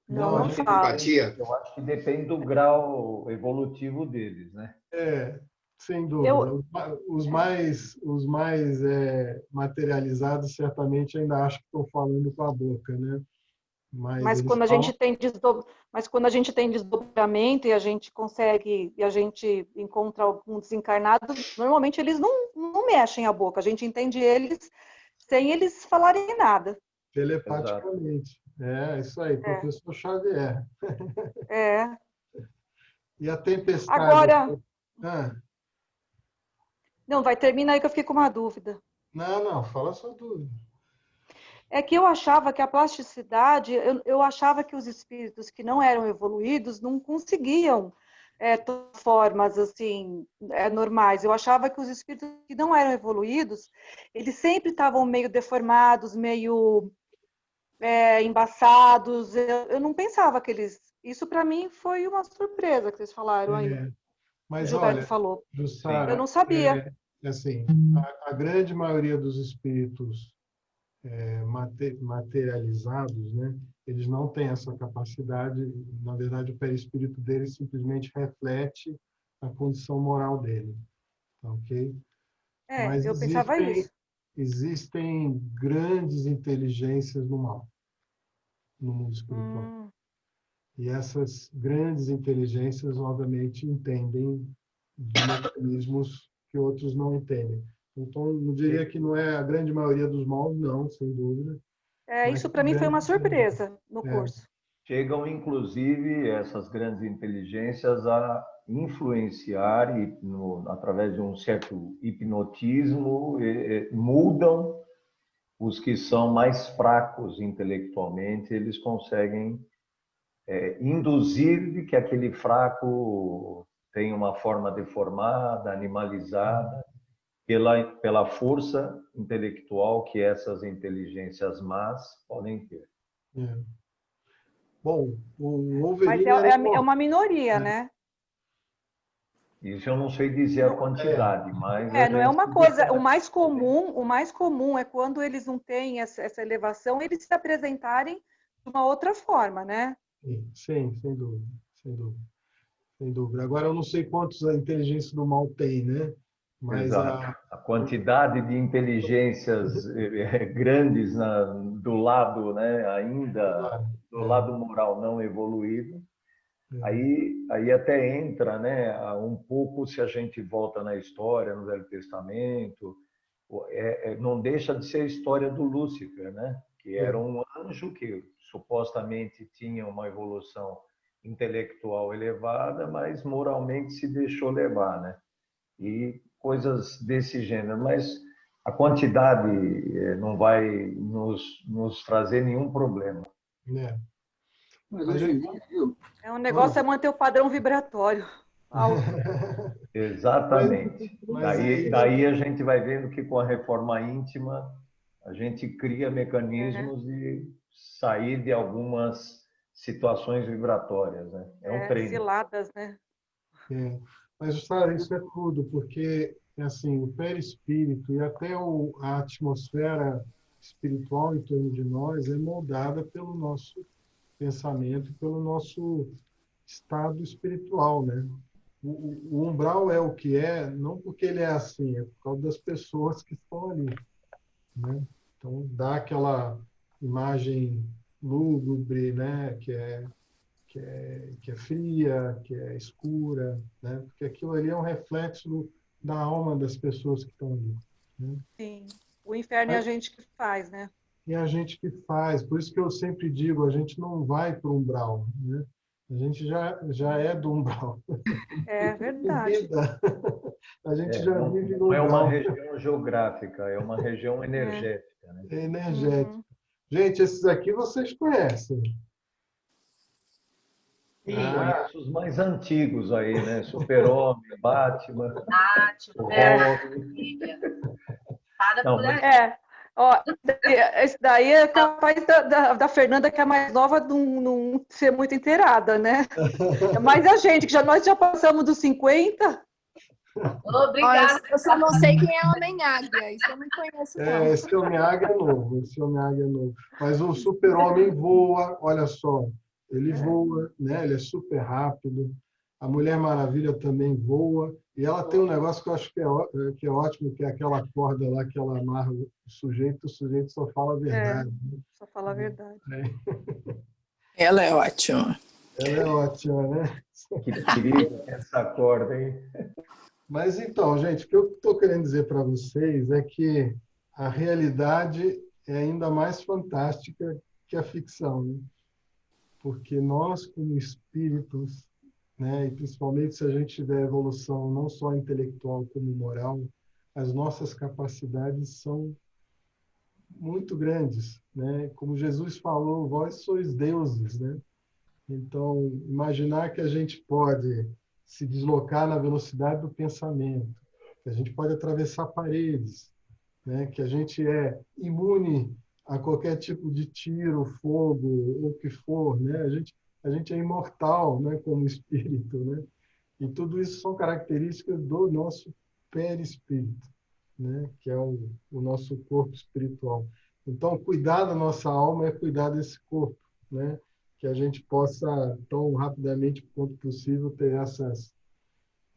Não acho que fala. eu acho que depende do grau evolutivo deles, né? Sem dúvida. Os mais materializados certamente ainda acham que estão falando com a boca, né? Mas quando a gente tem desdobramento e a gente consegue, e a gente encontra algum desencarnado, normalmente eles não mexem a boca, a gente entende eles sem eles falarem nada. Telepaticamente. Isso aí, professor Xavier. E a tempestade? Agora... Não, vai terminar aí que eu fiquei com uma dúvida. Não, fala a sua dúvida. É que eu achava que a plasticidade, eu achava que os espíritos que não eram evoluídos não conseguiam formas assim normais. Eu achava que os espíritos que não eram evoluídos, eles sempre estavam meio deformados, meio embaçados. Eu não pensava que eles... Isso para mim foi uma surpresa que vocês falaram aí. Mas o Gilberto olha, falou. Jussara, Eu não sabia. Assim, a grande maioria dos espíritos materializados, né? Eles não têm essa capacidade. Na verdade, o perispírito deles simplesmente reflete a condição moral dele, ok? Mas eu pensava isso. Existem grandes inteligências no mal, no mundo espiritual. E essas grandes inteligências, obviamente, entendem de mecanismos que outros não entendem. Então, não diria que não é a grande maioria dos maus, não, sem dúvida. Isso para mim foi uma surpresa no curso. Chegam, inclusive, essas grandes inteligências a influenciar e, através de um certo hipnotismo, mudam os que são mais fracos intelectualmente, eles conseguem induzir que aquele fraco tem uma forma deformada, animalizada, pela força intelectual que essas inteligências más podem ter. Bom, o Wolverine mas é uma minoria, né? Isso eu não sei dizer a quantidade, mas... não é uma coisa... O mais comum é quando eles não têm essa elevação, eles se apresentarem de uma outra forma, né? Sim, sem dúvida. Sem dúvida. Agora, eu não sei quantos a inteligência do mal tem, né? Mas exato. A quantidade de inteligências grandes do lado, né, ainda do lado moral não evoluído, aí até entra, né, um pouco, se a gente volta na história, no Velho Testamento, não deixa de ser a história do Lúcifer, né, que era um anjo que supostamente tinha uma evolução intelectual elevada, mas moralmente se deixou levar, né? E coisas desse gênero, mas a quantidade não vai nos trazer nenhum problema. Mas hoje em dia, o negócio é manter o padrão vibratório alto. Exatamente. Daí a gente vai vendo que com a reforma íntima a gente cria mecanismos de sair de algumas situações vibratórias, né? É um treino. Ciladas, né? Mas, sabe, isso é tudo, porque assim, o perispírito e até a atmosfera espiritual em torno de nós é moldada pelo nosso pensamento, pelo nosso estado espiritual, né? O umbral é o que é, não porque ele é assim, é por causa das pessoas que estão ali, né? Então, dá aquela imagem lúgubre, né? Que é fria, que é escura, né? Porque aquilo ali é um reflexo da alma das pessoas que estão ali, né? Sim. O inferno é a gente que faz, né? E a gente que faz. Por isso que eu sempre digo, a gente não vai para o umbral, né? A gente já é do umbral. É verdade. Vida. A gente já Não, vive no não é uma umbral. região geográfica, é uma região energética, né? É energético. Uhum. Gente, esses aqui vocês conhecem. Eu conheço os mais antigos aí, né? Super-Homem, Batman, Tátil, o Bernardo, Robin. Lívia. Para Não, por mas aí. É. Ó, esse daí é capaz da Fernanda, que é mais nova, não ser muito inteirada, né? Mas a gente, que nós já passamos dos 50. Obrigada. Eu só não sei quem é Homem-Águia, isso eu não conheço, não. esse Homem-Águia é novo. Esse Homem-Águia é novo. Mas o Super-Homem voa, olha só. Ele voa, né? Ele é super rápido. A Mulher Maravilha também voa. E ela tem um negócio que eu acho que é ótimo, que é aquela corda lá que ela amarra o sujeito só fala a verdade. Só falar a verdade. Ela é ótima. Ela é ótima, né? que perigo essa corda, hein? Mas então, gente, o que eu estou querendo dizer para vocês é que a realidade é ainda mais fantástica que a ficção, né? Porque nós, como espíritos, né, e principalmente se a gente tiver evolução não só intelectual como moral, as nossas capacidades são muito grandes, né? Como Jesus falou, vós sois deuses, né? Então, imaginar que a gente pode se deslocar na velocidade do pensamento, que a gente pode atravessar paredes, né? Que a gente é imune a qualquer tipo de tiro, fogo, ou o que for, né? A gente é imortal, né? Como espírito, né? E tudo isso são características do nosso perispírito, né? Que é o nosso corpo espiritual. Então, cuidar da nossa alma é cuidar desse corpo, né? Que a gente possa, tão rapidamente quanto possível, ter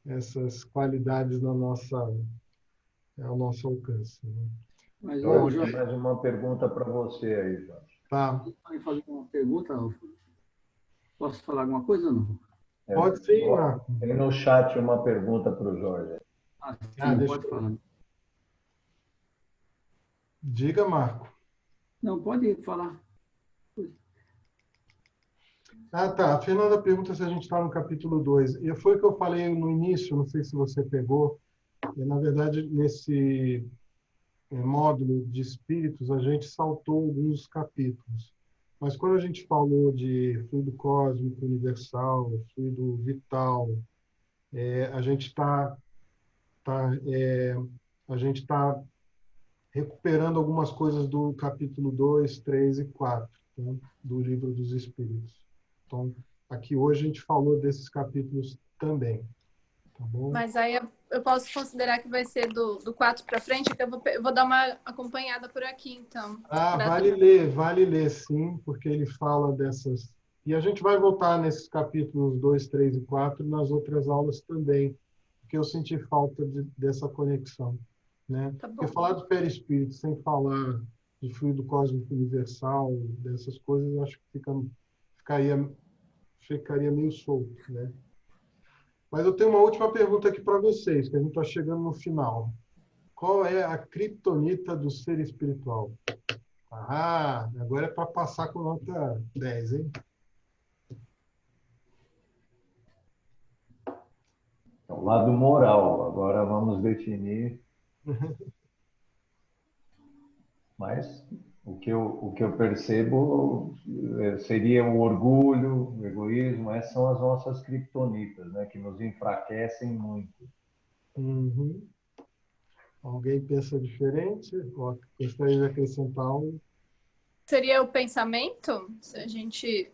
essas qualidades ao nosso alcance. Né? Mas, Jorge, Jorge, mais uma pergunta para você aí, Jorge. Tá. pode fazer uma pergunta? Posso falar alguma coisa ou não? Pode sim, Marco. Tem no chat uma pergunta para o Jorge. Sim, pode falar. Diga, Marco. Não, pode falar. Tá. A Fernanda pergunta se a gente está no capítulo 2. E foi o que eu falei no início, não sei se você pegou. Na verdade, nesse módulo de espíritos, a gente saltou alguns capítulos. Mas quando a gente falou de fluido cósmico universal, fluido vital, a gente está recuperando algumas coisas do capítulo 2, 3 e 4, né, do Livro dos Espíritos. Então, aqui hoje a gente falou desses capítulos também. Tá bom? Mas aí eu posso considerar que vai ser do 4 para frente, que eu vou dar uma acompanhada por aqui, então. Vale ler, sim, porque ele fala dessas... E a gente vai voltar nesses capítulos 2, 3 e 4 nas outras aulas também, porque eu senti falta dessa conexão. Né? Tá bom. Porque falar do perispírito sem falar de fluido cósmico universal, dessas coisas, eu acho que ficaria meio solto. Né? Mas eu tenho uma última pergunta aqui para vocês, que a gente está chegando no final. Qual é a criptonita do ser espiritual? Ah, agora é para passar com nota 10, hein? É o lado moral. Agora vamos definir. Mas o que eu percebo seria o orgulho, o egoísmo. Essas são as nossas criptonitas, né? Que nos enfraquecem muito. Uhum. Alguém pensa diferente? Gostaria de acrescentar algo? Seria o pensamento? Se a gente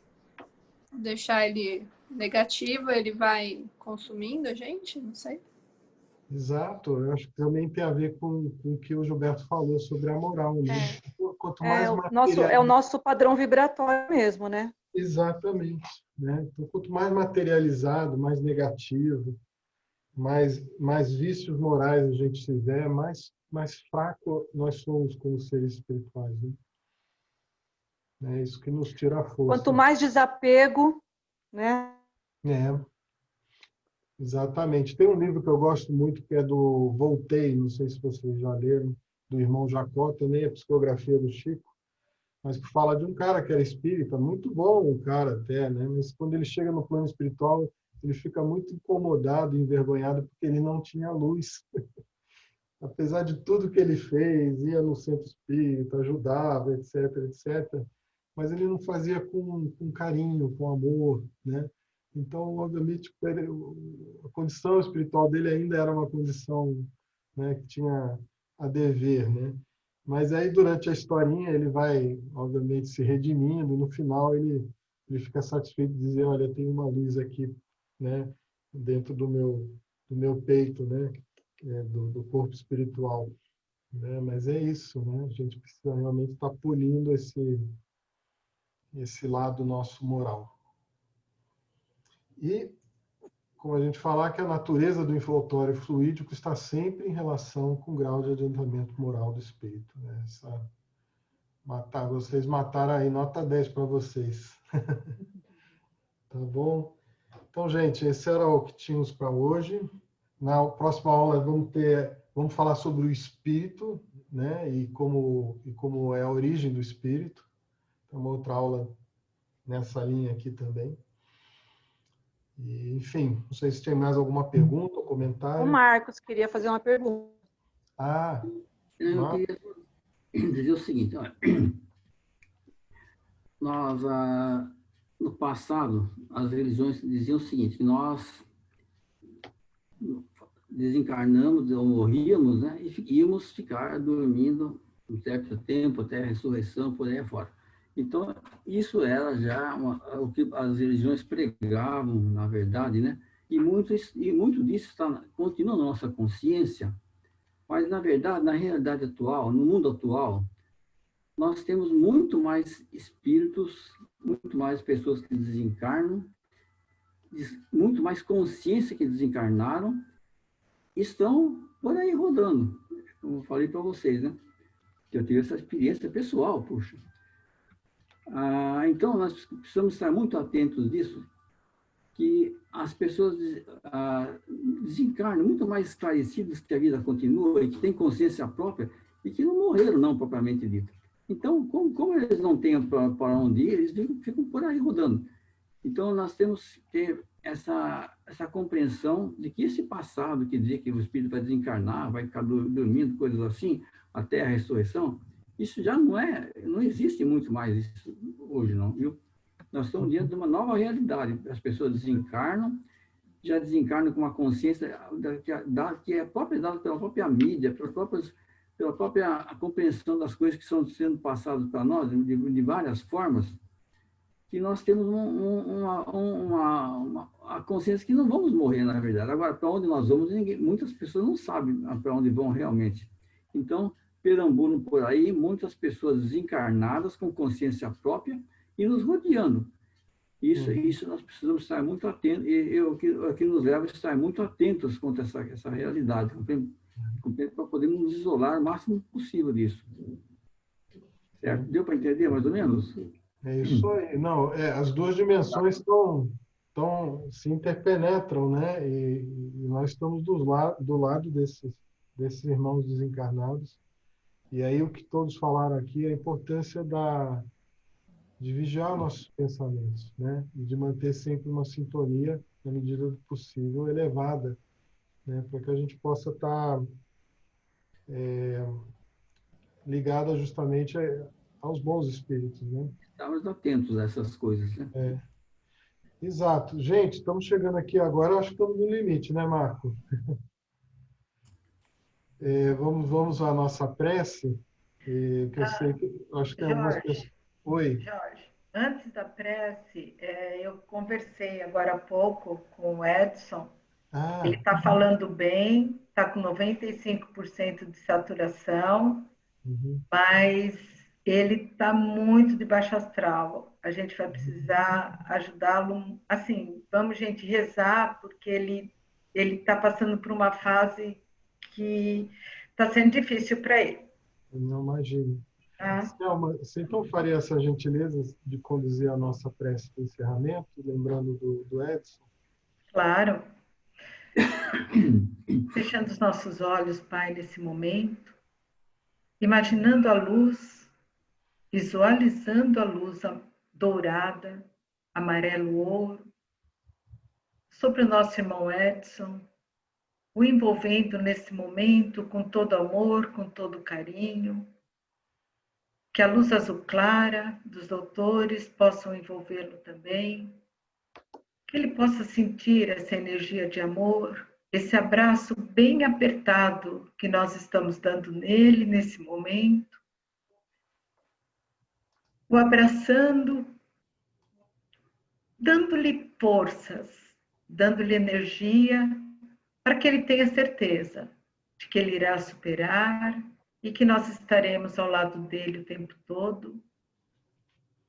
deixar ele negativo, ele vai consumindo a gente? Não sei. Exato. Eu acho que também tem a ver com o que o Gilberto falou sobre a moral. Né? Quanto mais É o nosso padrão vibratório mesmo, né? Exatamente. Né? Então, quanto mais materializado, mais negativo, mais vícios morais a gente tiver, mais fraco nós somos como seres espirituais. Né? É isso que nos tira a força. Quanto mais desapego, né? Exatamente. Tem um livro que eu gosto muito, que é do Voltaire, não sei se vocês já leram, do irmão Jacó, também a psicografia do Chico, mas que fala de um cara que era espírita, muito bom o cara até, né? Mas quando ele chega no plano espiritual, ele fica muito incomodado, envergonhado, porque ele não tinha luz. Apesar de tudo que ele fez, ia no centro espírita, ajudava, etc., etc., mas ele não fazia com carinho, com amor, né? Então, obviamente, a condição espiritual dele ainda era uma condição, né, que tinha a dever, né? Mas aí, durante a historinha, ele vai, obviamente, se redimindo, e no final ele fica satisfeito de dizer, olha, tem uma luz aqui, né, dentro do meu peito, né, do corpo espiritual, né? Mas é isso, né? A gente precisa realmente estar polindo esse lado nosso moral. E, como a gente falar, que a natureza do envoltório fluídico está sempre em relação com o grau de adiantamento moral do espírito, né? Vocês mataram aí, nota 10 para vocês. Tá bom? Então, gente, esse era o que tínhamos para hoje. Na próxima aula vamos falar sobre o espírito, né? E como é a origem do espírito. Tem uma outra aula nessa linha aqui também. E, enfim, não sei se tem mais alguma pergunta ou comentário. O Marcos queria fazer uma pergunta. Eu queria dizer o seguinte, olha, nós, no passado, as religiões diziam o seguinte, que nós desencarnamos ou morríamos, né, e íamos ficar dormindo um certo tempo até a ressurreição, por aí fora. Então, isso era já o que as religiões pregavam, na verdade, né? E muito disso continua na nossa consciência, mas, na verdade, na realidade atual, no mundo atual, nós temos muito mais espíritos, muito mais pessoas que desencarnam, muito mais consciência que desencarnaram, estão por aí rodando, como eu falei para vocês, né? Que eu tive essa experiência pessoal, puxa. Então, nós precisamos estar muito atentos disso, que as pessoas desencarnam muito mais esclarecidas que a vida continua e que têm consciência própria e que não morreram, não propriamente dito. Então, como eles não têm para onde ir, eles ficam por aí rodando. Então, nós temos que ter essa compreensão de que esse passado, que dizia que o espírito vai desencarnar, vai ficar dormindo, coisas assim, até a ressurreição, isso já não existe muito mais isso hoje, não, viu? Nós estamos diante de uma nova realidade. As pessoas já desencarnam com uma consciência que é própria dada pela própria mídia, pela própria compreensão das coisas que estão sendo passadas para nós, de várias formas, que nós temos a consciência que não vamos morrer, na verdade. Agora, para onde nós vamos, muitas pessoas não sabem para onde vão realmente. Então, perambulam por aí, muitas pessoas desencarnadas, com consciência própria, e nos rodeando. Isso nós precisamos estar muito atentos, o que nos leva a estar muito atentos contra essa realidade, para podermos nos isolar o máximo possível disso. Certo? Deu para entender, mais ou menos? É isso aí. Não, as duas dimensões se interpenetram, né? E nós estamos do lado desses irmãos desencarnados. E aí o que todos falaram aqui é a importância de vigiar nossos pensamentos, né? E de manter sempre uma sintonia, na medida do possível, elevada, né? Para que a gente possa estar ligado justamente aos bons espíritos, né? Estamos atentos a essas coisas, né? Exato. Gente, estamos chegando aqui agora, acho que estamos no limite, né, Marco? Vamos à nossa prece, que eu sei que acho que tem algumas pessoas. Oi. Jorge, antes da prece, eu conversei agora há pouco com o Edson. Ele está falando bem, está com 95% de saturação, mas ele está muito de baixo astral. A gente vai precisar ajudá-lo. Assim, vamos, gente, rezar, porque ele está passando por uma fase que está sendo difícil para ele. Não imagino. Selma, você então faria essa gentileza de conduzir a nossa prece de encerramento, lembrando do Edson? Claro. Fechando os nossos olhos, Pai, nesse momento, imaginando a luz, visualizando a luz dourada, amarelo-ouro, sobre o nosso irmão Edson, o envolvendo nesse momento com todo amor, com todo carinho, que a luz azul clara dos doutores possam envolvê-lo também, que ele possa sentir essa energia de amor, esse abraço bem apertado que nós estamos dando nele nesse momento, o abraçando, dando-lhe forças, dando-lhe energia, para que ele tenha certeza de que ele irá superar e que nós estaremos ao lado dele o tempo todo.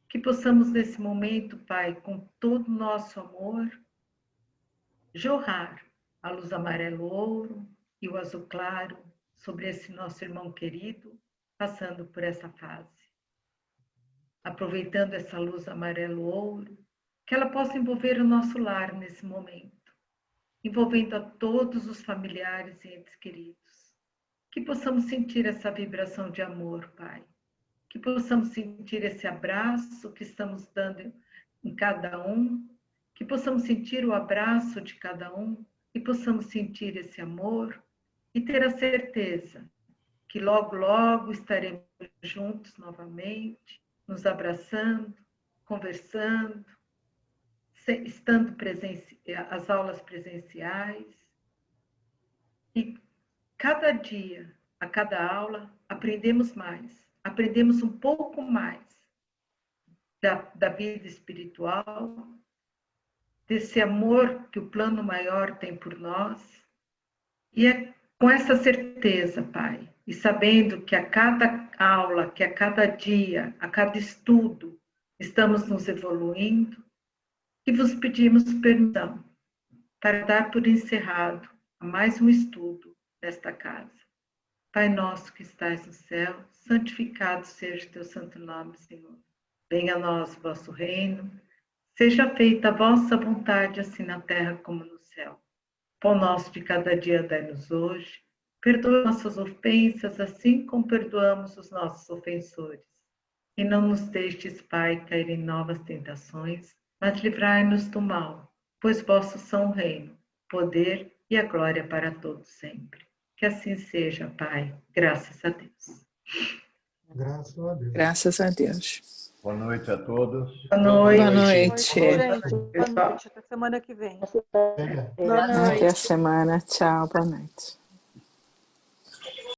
Que possamos nesse momento, Pai, com todo o nosso amor, jorrar a luz amarelo-ouro e o azul claro sobre esse nosso irmão querido, passando por essa fase. Aproveitando essa luz amarelo-ouro, que ela possa envolver o nosso lar nesse momento, envolvendo a todos os familiares e entes queridos. Que possamos sentir essa vibração de amor, Pai. Que possamos sentir esse abraço que estamos dando em cada um. Que possamos sentir o abraço de cada um. E possamos sentir esse amor e ter a certeza que logo, logo estaremos juntos novamente, nos abraçando, conversando, estando as aulas presenciais. E cada dia, a cada aula, aprendemos mais, aprendemos um pouco mais da vida espiritual, desse amor que o plano maior tem por nós. E é com essa certeza, Pai, e sabendo que a cada aula, que a cada dia, a cada estudo, estamos nos evoluindo, que vos pedimos permissão para dar por encerrado mais um estudo desta casa. Pai nosso que estais no céu, santificado seja o teu santo nome, Senhor. Venha a nós o vosso reino, seja feita a vossa vontade, assim na terra como no céu. Pão nosso de cada dia dai-nos hoje, perdoa nossas ofensas, assim como perdoamos os nossos ofensores. E não nos deixes, Pai, cair em novas tentações, mas livrai-nos do mal, pois vosso são o reino, o poder e a glória para todos sempre. Que assim seja, Pai. Graças a Deus. Graças a Deus. Graças a Deus. Boa noite a todos. Boa noite. Boa noite. Gente, boa noite. Até semana que vem. É. Boa noite. Até a semana. Tchau, boa noite.